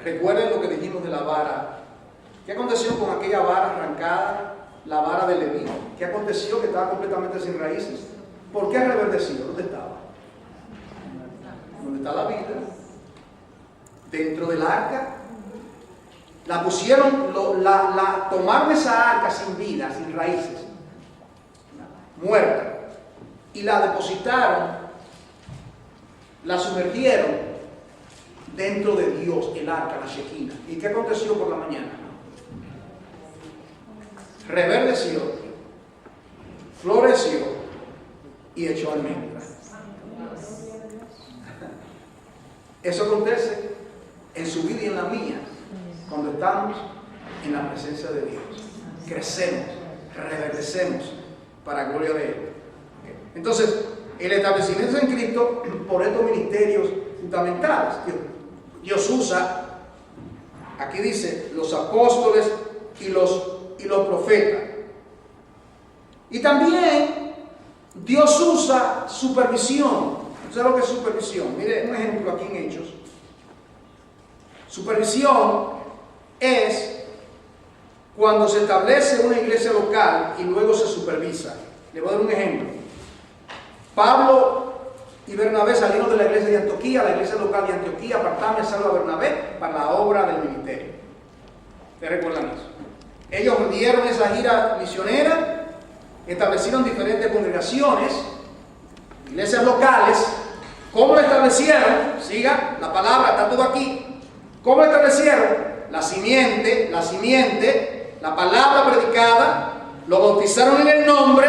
recuerden lo que dijimos de la vara. ¿Qué aconteció con aquella vara arrancada, la vara de Leví? ¿Qué aconteció? Que estaba completamente sin raíces. ¿Por qué reverdeció? ¿Dónde estaba? ¿Dónde está la vida? Dentro del arca. La pusieron, tomaron esa arca sin vida, sin raíces, muerta, y la depositaron, la sumergieron dentro de Dios, el arca, la Shekinah. ¿Y qué aconteció por la mañana? Reverdeció, floreció y echó almendras. Eso acontece en su vida y en la mía cuando estamos en la presencia de Dios. Crecemos, reverdecemos para gloria de Él. Entonces, el establecimiento en Cristo por estos ministerios fundamentales. Dios usa, aquí dice, los apóstoles y los profetas. Y también Dios usa supervisión. ¿Sabes lo que es supervisión? Mire un ejemplo aquí en Hechos. Supervisión es cuando se establece una iglesia local y luego se supervisa. Le voy a dar un ejemplo. Pablo y Bernabé salieron de la iglesia de Antioquía, la iglesia local de Antioquía, apartaron y salvo a Bernabé para la obra del ministerio. ¿Te recuerdan eso? Ellos dieron esa gira misionera, establecieron diferentes congregaciones, iglesias locales. ¿Cómo lo establecieron? Siga, la palabra está todo aquí. ¿Cómo lo establecieron? La simiente, la palabra predicada, lo bautizaron en el nombre,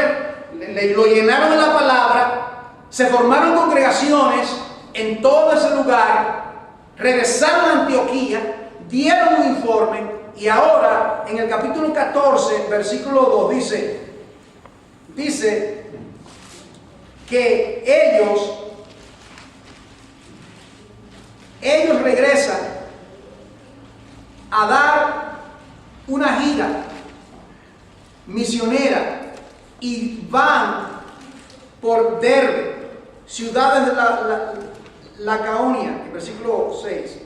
lo llenaron de la palabra, se formaron congregaciones en todo ese lugar, regresaron a Antioquía, dieron un informe y ahora en el capítulo 14, versículo 2 dice que ellos regresan a dar una gira misionera y van por Derbe, ciudades de la Caonia, el versículo 6,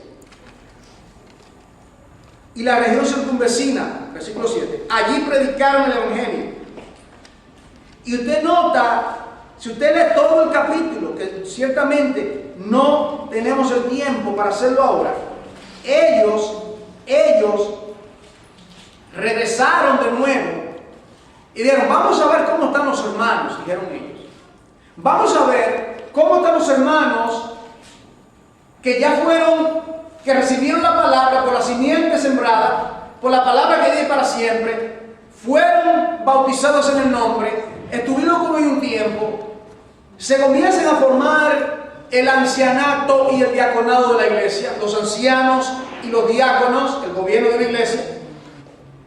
y la región circunvecina, versículo 7. Allí predicaron el Evangelio. Y usted nota, si usted lee todo el capítulo, que ciertamente no tenemos el tiempo para hacerlo ahora, ellos regresaron de nuevo y dijeron, vamos a ver cómo están los hermanos, dijeron ellos. Vamos a ver cómo están los hermanos que ya que recibieron la palabra por la simiente sembrada, por la palabra que vive para siempre, fueron bautizados en el nombre, estuvieron con ellos un tiempo, se comienzan a formar el ancianato y el diaconado de la iglesia, los ancianos y los diáconos, el gobierno de la iglesia.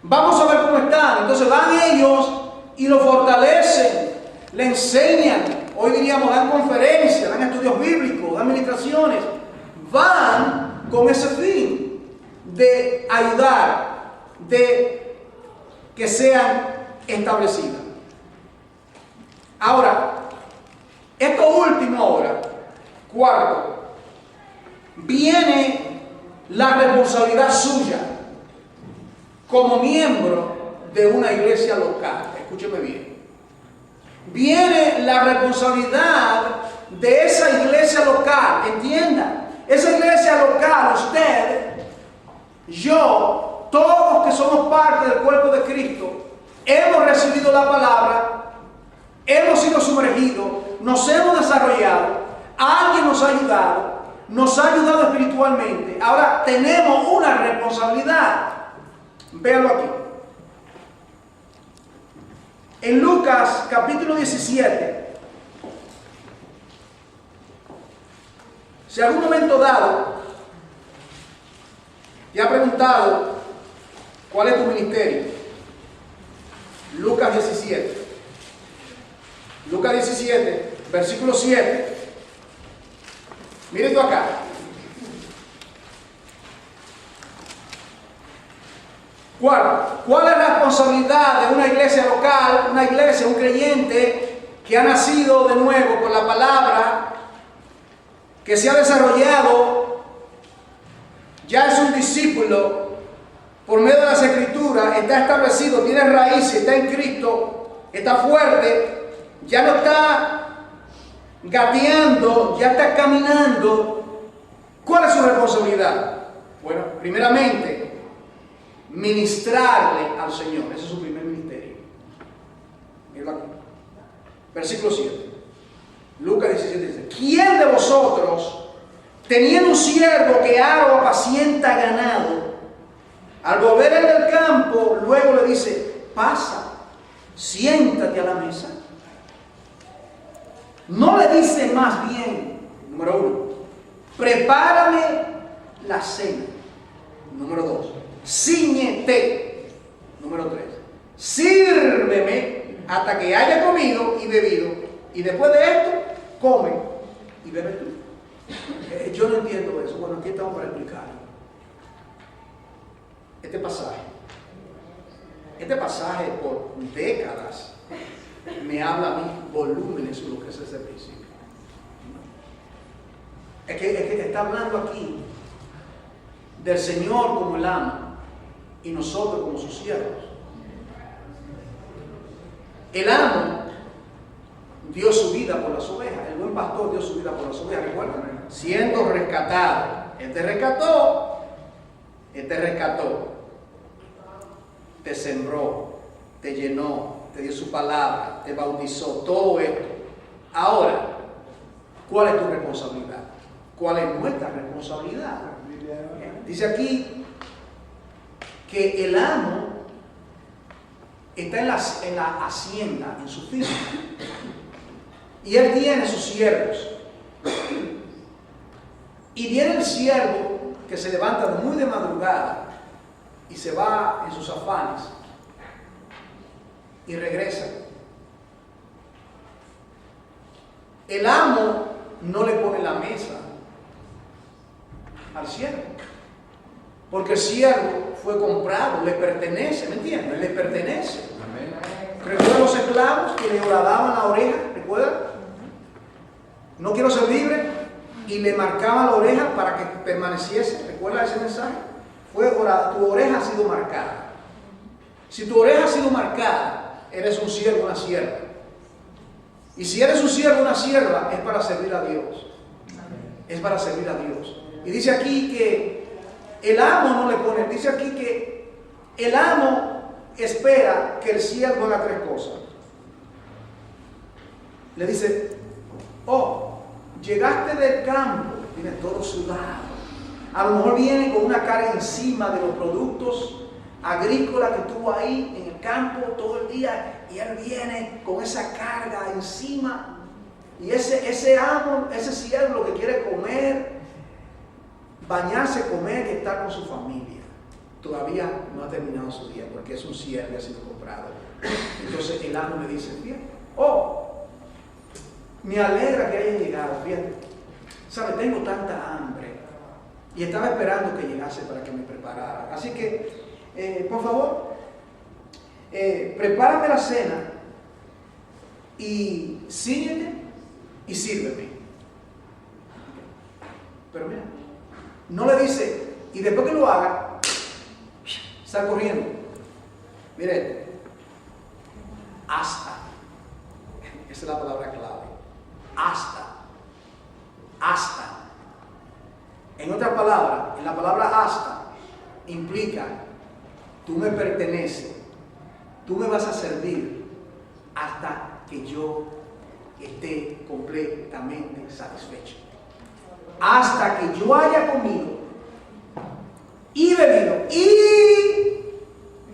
Vamos a ver cómo están. Entonces van ellos y lo fortalecen, le enseñan, hoy diríamos dan conferencias, dan estudios bíblicos, dan ministraciones, van con ese fin de ayudar, de que sean establecidas. Ahora, esto último ahora, cuarto, viene la responsabilidad suya como miembro de una iglesia local. Escúcheme bien. Viene la responsabilidad de esa iglesia local. Entienda, esa iglesia local, usted, yo, todos que somos parte del cuerpo de Cristo, hemos recibido la palabra, hemos sido sumergidos, nos hemos desarrollado, alguien nos ha ayudado espiritualmente. Ahora tenemos una responsabilidad. Véanlo aquí. En Lucas capítulo 17, si a algún momento dado te ha preguntado cuál es tu ministerio, Lucas 17. Lucas 17, versículo 7. Mire esto acá. ¿Cuál es la responsabilidad de una iglesia local, una iglesia, un creyente que ha nacido de nuevo por la palabra, que se ha desarrollado, ya es un discípulo por medio de las Escrituras, está establecido, tiene raíces, está en Cristo, está fuerte, ya no está gateando, ya está caminando? ¿Cuál es su responsabilidad? Bueno, primeramente, ministrarle al Señor. Ese es su primer ministerio. Mira aquí. Versículo 7. Lucas 17 dice: ¿quién de vosotros, teniendo un siervo que ara o apacienta ganado, al volver él del campo, luego le dice: pasa, siéntate a la mesa? No le dice más bien, número 1, prepárame la cena. Número 2, cíñete. Número 3, sírveme hasta que haya comido y bebido, y después de esto, come y bebe tú. Yo no entiendo eso. Bueno, aquí estamos para explicarlo. Este pasaje por décadas me habla a mí volúmenes sobre lo que es ese principio. Es que está hablando aquí del Señor como el amo y nosotros como sus siervos. El amo dio su vida por las ovejas. El buen pastor dio su vida por las ovejas. Recuerdan, siendo rescatado. Él te rescató. Te sembró, te llenó, te dio su palabra, te bautizó, todo esto. Ahora, ¿cuál es tu responsabilidad? ¿Cuál es nuestra responsabilidad? Dice aquí que el amo está en la hacienda, en su oficio, y él tiene sus siervos. Y viene el siervo que se levanta muy de madrugada y se va en sus afanes y regresa. El amo no le pone la mesa al siervo. Porque el siervo fue comprado, le pertenece, ¿me entiendes? Le pertenece. ¿Recuerdan los esclavos que le horadaban la oreja? ¿Recuerdan? No quiero ser libre, y le marcaban la oreja para que permaneciese. ¿Recuerda ese mensaje? Fue horada, tu oreja ha sido marcada. Si tu oreja ha sido marcada, eres un siervo, una sierva. Y si eres un siervo, una sierva, es para servir a Dios. Es para servir a Dios. Y dice aquí que el amo no le pone, dice aquí que el amo espera que el siervo haga 3 cosas. Le dice, oh, llegaste del campo, viene todo sudado. A lo mejor viene con una carga encima de los productos agrícolas que tuvo ahí en el campo todo el día, y él viene con esa carga encima. Y ese amo, ese siervo, lo que quiere comer, bañarse, comer y estar con su familia. Todavía no ha terminado su día porque es un siervo que ha sido comprado. Entonces el amo le dice, fíjate, oh, me alegra que hayan llegado, fíjate. ¿Sabe? Tengo tanta hambre y estaba esperando que llegase para que me preparara. Así que, por favor, prepárame la cena y síguete y sírveme. Pero mira, no le dice, y después que lo haga, sal corriendo. Mire, hasta. Esa es la palabra clave. Hasta. En otras palabras, en la palabra hasta, implica, tú me perteneces, tú me vas a servir hasta que yo esté completamente satisfecho. Hasta que yo haya comido y bebido, y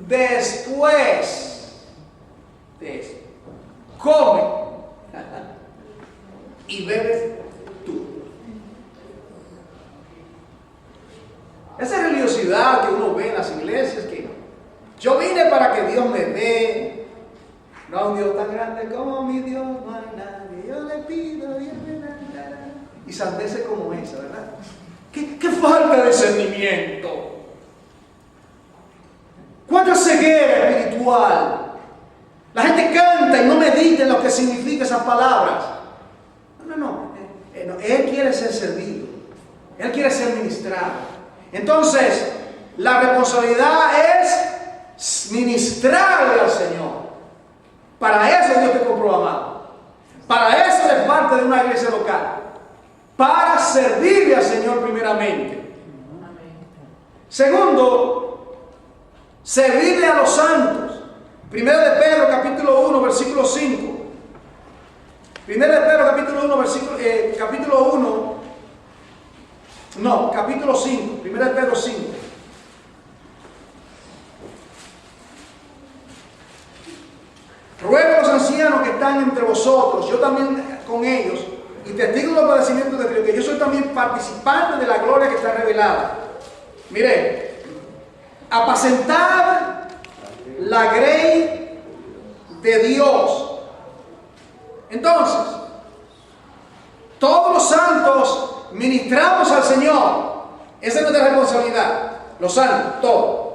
después de eso, come y bebe tú. Esa religiosidad que uno ve en las iglesias, que yo vine para que Dios me dé, no a un Dios tan grande como mi Dios, no hay nadie, yo le pido, Dios me da, y sandeces como esa, ¿verdad? ¿Qué falta de discernimiento? ¿Cuánta ceguera espiritual? La gente canta y no medita en lo que significa esas palabras. No. Él quiere ser servido. Él quiere ser ministrado. Entonces, la responsabilidad es ministrarle al Señor. Para eso Dios te compró, amado. Para eso eres parte de una iglesia local. Para servirle al Señor primeramente. Segundo, servirle a los santos. Primero de Pedro capítulo 1 versículo 5. Primero de Pedro capítulo 5. Primero de Pedro 5. Ruego a los ancianos que están entre vosotros, yo también con ellos, y testigo de los padecimientos de Cristo, que yo soy también participante de la gloria que está revelada. Mire, apacentar la grey de Dios. Entonces, todos los santos ministramos al Señor. Esa es nuestra responsabilidad. Los santos, todos.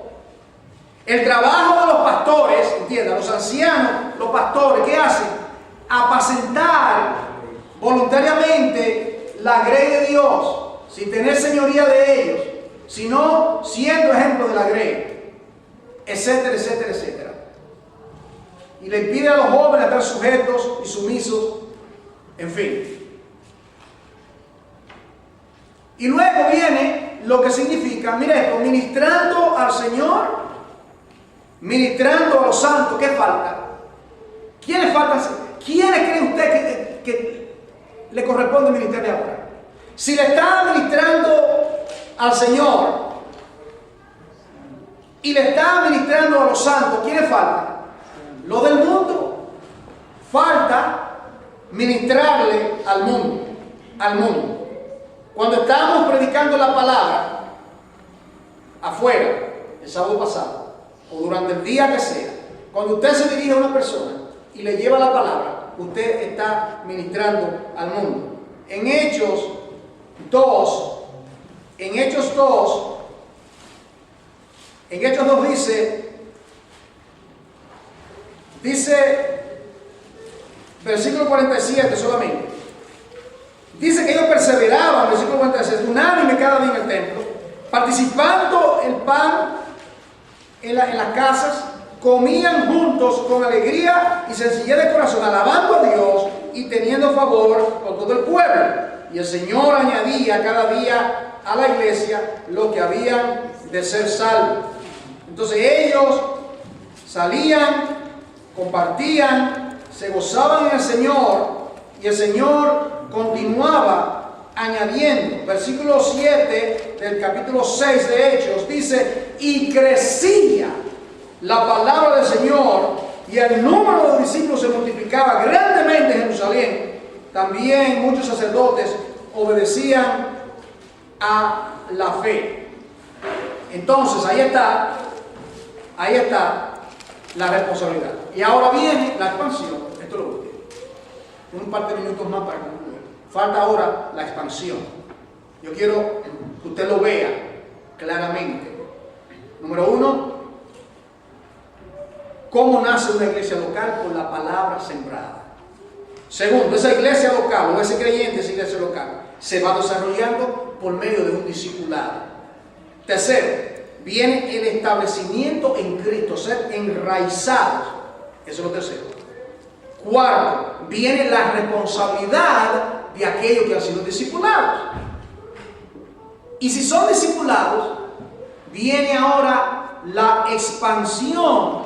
El trabajo de los pastores, entiendan, los ancianos, los pastores, ¿qué hacen? Apacentar voluntariamente la grey de Dios, sin tener señoría de ellos, sino siendo ejemplo de la grey, etcétera, etcétera, etcétera. Y le impide a los jóvenes estar sujetos y sumisos, en fin. Y luego viene lo que significa, mire esto, ministrando al Señor, ministrando a los santos. ¿Qué falta? ¿Quiénes faltan? ¿Quiénes cree usted que le corresponde ministrarle ahora? Si le está ministrando al Señor y le está ministrando a los santos, ¿quiénes faltan? Lo del mundo. Falta ministrarle al mundo. Cuando estábamos predicando la palabra afuera, el sábado pasado, o durante el día que sea, cuando usted se dirige a una persona y le lleva la palabra, usted está ministrando al mundo. En Hechos 2, En Hechos 2 dice, versículo 47 solamente, dice que ellos perseveraban, versículo 47, unánime cada día en el templo, participando el pan en las casas, comían juntos con alegría y sencillez de corazón, alabando a Dios y teniendo favor con todo el pueblo. Y el Señor añadía cada día a la iglesia lo que habían de ser salvos. Entonces ellos salían, compartían, se gozaban en el Señor, y el Señor continuaba añadiendo. Versículo 7 del capítulo 6 de Hechos dice: y crecía la palabra del Señor y el número de discípulos se multiplicaba grandemente en Jerusalén. También muchos sacerdotes obedecían a la fe. Entonces ahí está la responsabilidad. Y ahora viene la expansión. Esto es lo último. Un par de minutos más para concluir. Falta ahora la expansión. Yo quiero que usted lo vea claramente. Número 1, ¿cómo nace una iglesia local? Por la palabra sembrada. Segundo, esa iglesia local o ese creyente, esa iglesia local, se va desarrollando por medio de un discipulado. Tercero, viene el establecimiento en Cristo, ser enraizados. Eso es lo tercero. Cuarto, viene la responsabilidad de aquellos que han sido discipulados. Y si son discipulados, viene ahora la expansión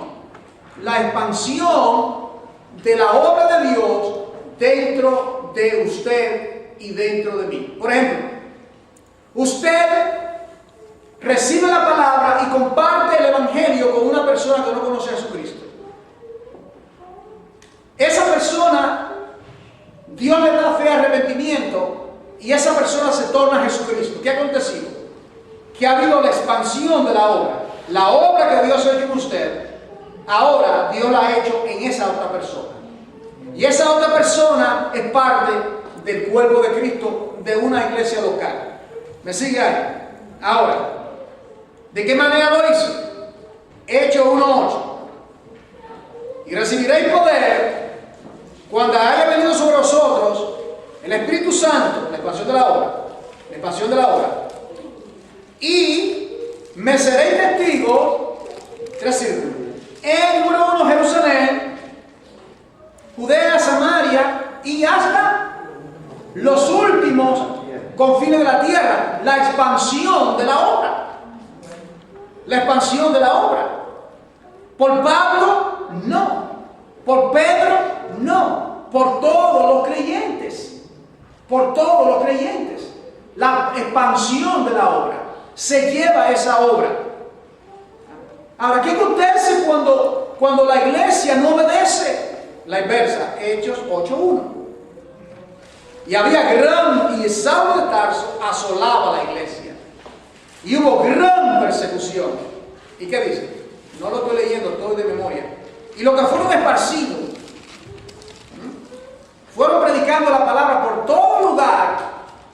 de la obra de Dios dentro de usted y dentro de mí. Por ejemplo, usted recibe la palabra y comparte el evangelio con una persona que no conoce a Jesucristo. Esa persona, Dios le da fe y arrepentimiento, y esa persona se torna a Jesucristo. ¿Qué ha acontecido? Que ha habido la expansión de la obra. La obra que Dios ha hecho en usted, ahora Dios la ha hecho en esa otra persona. Y esa otra persona es parte del cuerpo de Cristo de una iglesia local. ¿Me sigue ahí? Ahora, ¿de qué manera lo hizo? Hechos 1:8. Y recibiréis poder cuando haya venido sobre vosotros el Espíritu Santo, la expansión de la obra, y me seréis testigos, 3 círculos, en número 1 Jerusalén, Judea, Samaria y hasta los últimos confines de la tierra. La expansión de la obra. La expansión de la obra. Por Pablo, no. Por Pedro, no. Por todos los creyentes. Por todos los creyentes. La expansión de la obra. Se lleva esa obra. Ahora, ¿qué acontece cuando la iglesia no obedece? La inversa, Hechos 8:1. Y y Saulo de Tarso asolaba la iglesia. Y hubo gran persecución. ¿Y qué dice? No lo estoy leyendo, estoy de memoria. Y los que fueron esparcidos, fueron predicando la palabra por todo lugar,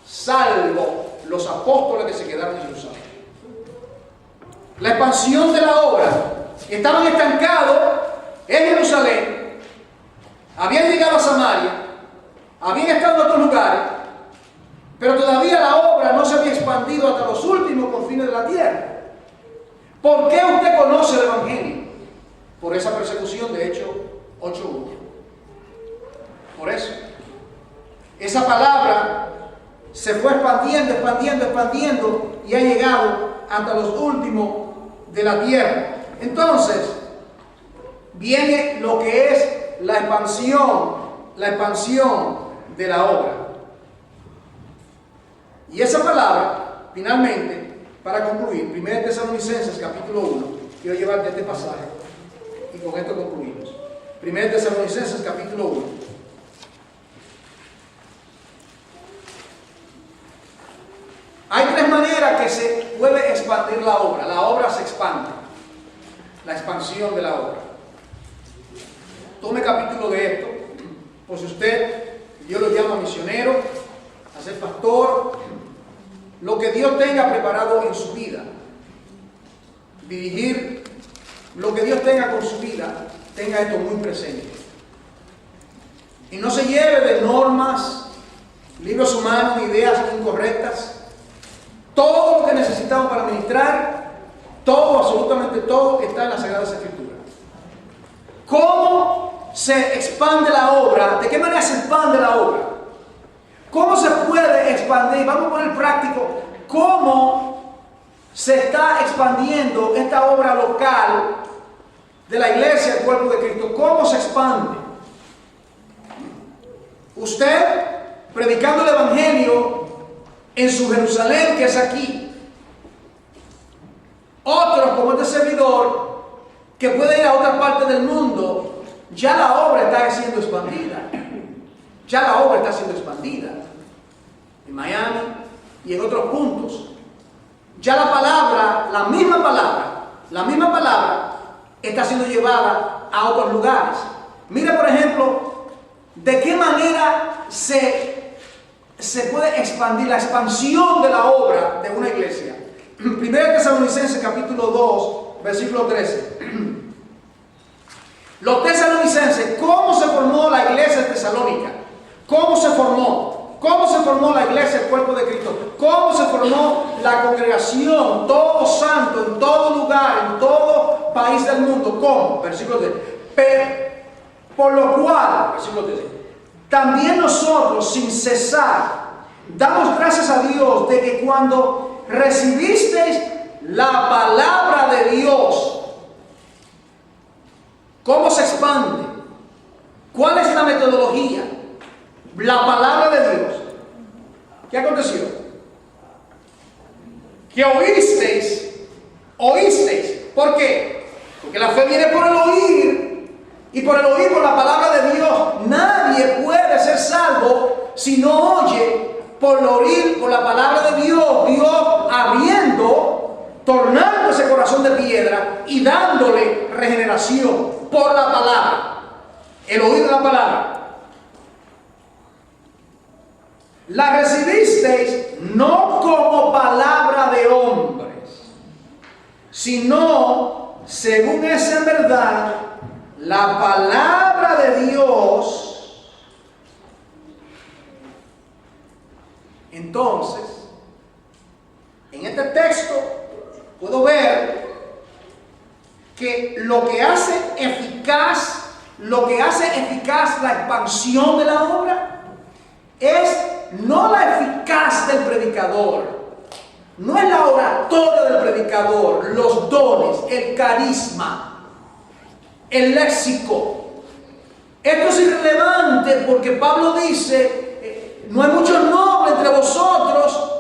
salvo los apóstoles que se quedaron en Jerusalén. La expansión de la obra. Estaban estancados en Jerusalén, habían llegado a Samaria, habían estado en otros lugares, pero todavía la obra no se había expandido hasta los últimos confines de la tierra. ¿Por qué usted conoce el Evangelio? Por esa persecución de Hechos 8:1. Por eso. Esa palabra se fue expandiendo y ha llegado hasta los últimos de la tierra. Entonces, viene lo que es la expansión de la obra. Y esa palabra, finalmente, para concluir, 1 Tesalonicenses capítulo 1, quiero llevarte este pasaje y con esto concluimos. 1 Tesalonicenses capítulo 1. Hay 3 maneras que se puede expandir la obra. La obra se expande. La expansión de la obra. Tome capítulo de esto. Pues usted, Dios lo llama misionero, a ser pastor, lo que Dios tenga preparado en su vida. dirigir lo que Dios tenga con su vida, tenga esto muy presente. Y no se lleve de normas, libros humanos, ideas incorrectas. Todo lo que necesitamos para ministrar, todo, absolutamente todo, está en las Sagradas Escrituras. ¿Cómo se expande la obra? ¿De qué manera se expande la obra? ¿Cómo se puede expandir? Vamos a poner práctico. ¿Cómo se está expandiendo esta obra local de la iglesia, el cuerpo de Cristo? ¿Cómo se expande? Usted, predicando el Evangelio en su Jerusalén, que es aquí. Otros, como este servidor, que puede ir a otra parte del mundo, ya la obra está siendo expandida. Ya la obra está siendo expandida. En Miami y en otros puntos. Ya la palabra, la misma palabra, está siendo llevada a otros lugares. Mira, por ejemplo, de qué manera se puede expandir la expansión de la obra de una iglesia. 1 Tesalonicenses capítulo 2, versículo 13. Los tesalonicenses, ¿cómo se formó la iglesia de Tesalónica? ¿Cómo se formó? ¿Cómo se formó la iglesia, el cuerpo de Cristo? ¿Cómo se formó la congregación, todo santo, en todo lugar, en todo país del mundo? ¿Cómo? Versículo 13. Por lo cual, versículo 13, también nosotros, sin cesar, damos gracias a Dios de que cuando recibisteis la palabra de Dios, ¿cómo se expande? ¿Cuál es la metodología? La palabra de Dios. ¿Qué aconteció? Que oísteis. ¿Por qué? Porque la fe viene por el oír. Y por el oír, por la palabra de Dios. Nadie puede ser salvo si no oye por el oír, por la palabra de Dios. Dios tornando ese corazón de piedra y dándole regeneración por la palabra. El oír de la palabra. La recibisteis no como palabra de hombres, sino según es en verdad la palabra de Dios. Entonces, en este texto puedo ver que lo que hace eficaz la expansión de la obra es no la eficaz del predicador, no es la oratoria del predicador, los dones, el carisma, el léxico. Esto es irrelevante porque Pablo dice, no hay muchos nobles entre vosotros.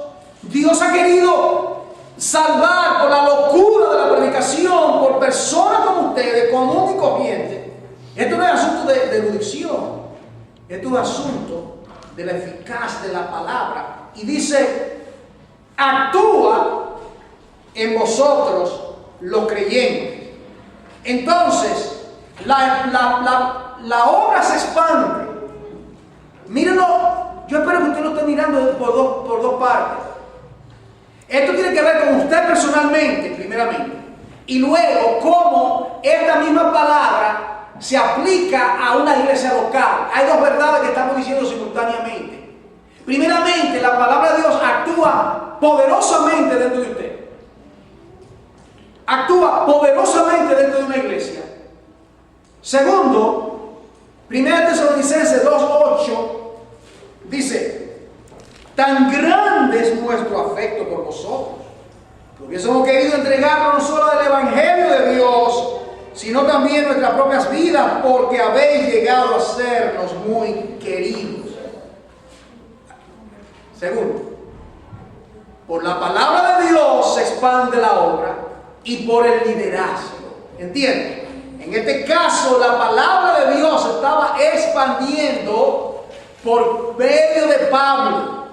Dios ha querido salvar por la locura de la predicación, por personas como ustedes, común y corriente. Esto no es asunto de erudición, esto es asunto de la eficaz de la palabra. Y dice, actúa en vosotros los creyentes. Entonces, la obra se expande. Mírenlo, yo espero que usted lo esté mirando por dos partes. Esto tiene que ver con usted personalmente, primeramente. Y luego, cómo esta misma palabra se aplica a una iglesia local. Hay dos verdades que estamos diciendo simultáneamente. Primeramente, la palabra de Dios actúa poderosamente dentro de usted. Actúa poderosamente dentro de una iglesia. Segundo, 1 Tesalonicenses 2:8 dice, tan grande es nuestro afecto por vosotros, porque hemos querido entregarnos no solo del Evangelio de Dios, sino también nuestras propias vidas, porque habéis llegado a sernos muy queridos. Segundo, por la palabra de Dios se expande la obra y por el liderazgo. ¿Entienden? En este caso, la palabra de Dios estaba expandiendo por medio de Pablo.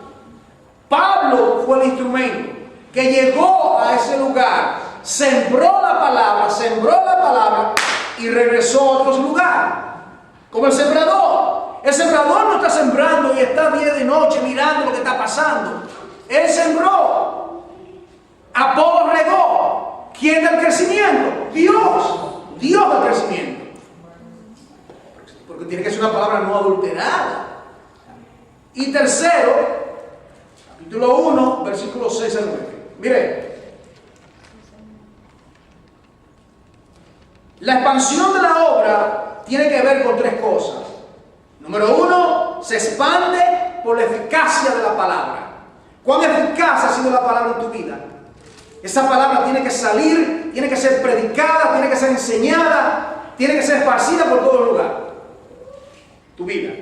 Pablo fue el instrumento que llegó a ese lugar, sembró la palabra y regresó a otros lugares. Como el sembrador. El sembrador no está sembrando y está día y noche mirando lo que está pasando. Él sembró. Apolo regó. ¿Quién da el crecimiento? Dios. Dios da el crecimiento. Porque tiene que ser una palabra no adulterada. Y tercero, capítulo 1, versículos 6 al 9. Mire, la expansión de la obra tiene que ver con tres cosas. Número uno, se expande por la eficacia de la palabra. ¿Cuán eficaz ha sido la palabra en tu vida? Esa palabra tiene que salir, tiene que ser predicada, tiene que ser enseñada, tiene que ser esparcida por todo lugar. Tu vida,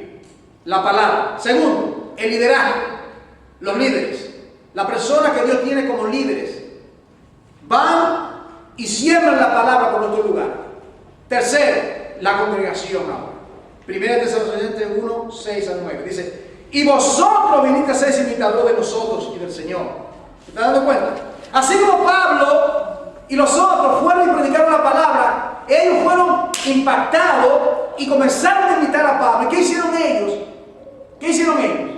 la palabra. Segundo, el liderazgo, los líderes, la persona que Dios tiene como líderes, van y siembran la palabra por otro lugar. Tercero, la congregación ahora. Primera Tesalonicenses 1, 6 al 9. Dice, y vosotros viniste a ser imitadores de nosotros y del Señor. ¿Se están dando cuenta? Así como Pablo y los otros fueron y predicaron la palabra, ellos fueron impactados y comenzaron a imitar a Pablo. ¿Y qué hicieron ellos? ¿Qué hicieron ellos?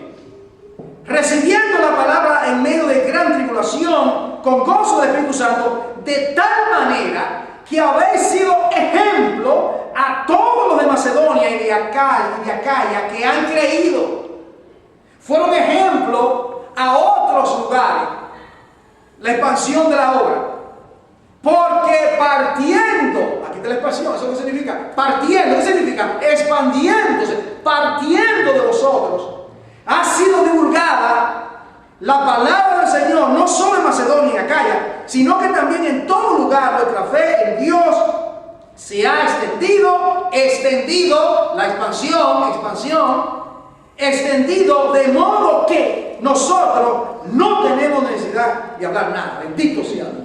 Recibiendo la palabra en medio de gran tribulación, con gozo del Espíritu Santo, de tal manera que habéis sido ejemplo a todos los de Macedonia y de Acaya que han creído. Fueron ejemplo a otros lugares. La expansión de la obra. Porque partiendo, aquí está la expansión, ¿eso qué significa? Partiendo, ¿qué significa? Expandiéndose, partiendo de vosotros, ha sido divulgada la palabra del Señor, no solo en Macedonia y Acaya, sino que también en todo lugar nuestra fe en Dios se ha extendido, la expansión, extendido de modo que nosotros no tenemos necesidad de hablar nada. Bendito sea Dios.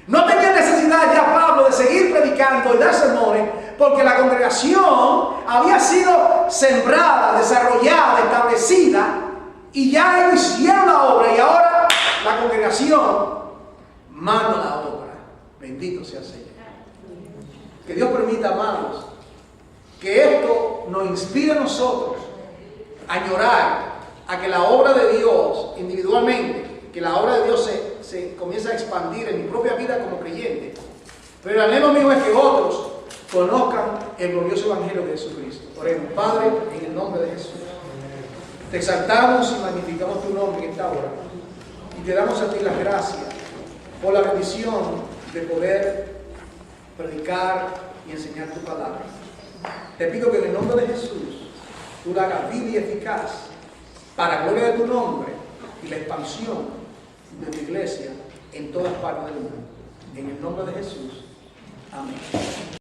No tenía necesidad ya Pablo de seguir predicando y dar sermones, porque la congregación había sido sembrada, desarrollada, establecida, y ya ellos hicieron la obra, y ahora la congregación manda la obra. Bendito sea el Señor. Que Dios permita, amados, que esto nos inspire a nosotros a añorar a que la obra de Dios individualmente, que la obra de Dios se comienza a expandir en mi propia vida como creyente. Pero el anhelo mío es que otros conozcan el glorioso Evangelio de Jesucristo. Oremos. Padre, en el nombre de Jesús, te exaltamos y magnificamos tu nombre en esta hora. Y te damos a ti las gracias por la bendición de poder predicar y enseñar tu palabra. Te pido que en el nombre de Jesús tú la hagas viva y eficaz para gloria de tu nombre y la expansión de tu iglesia en todas partes del mundo. En el nombre de Jesús. Amén.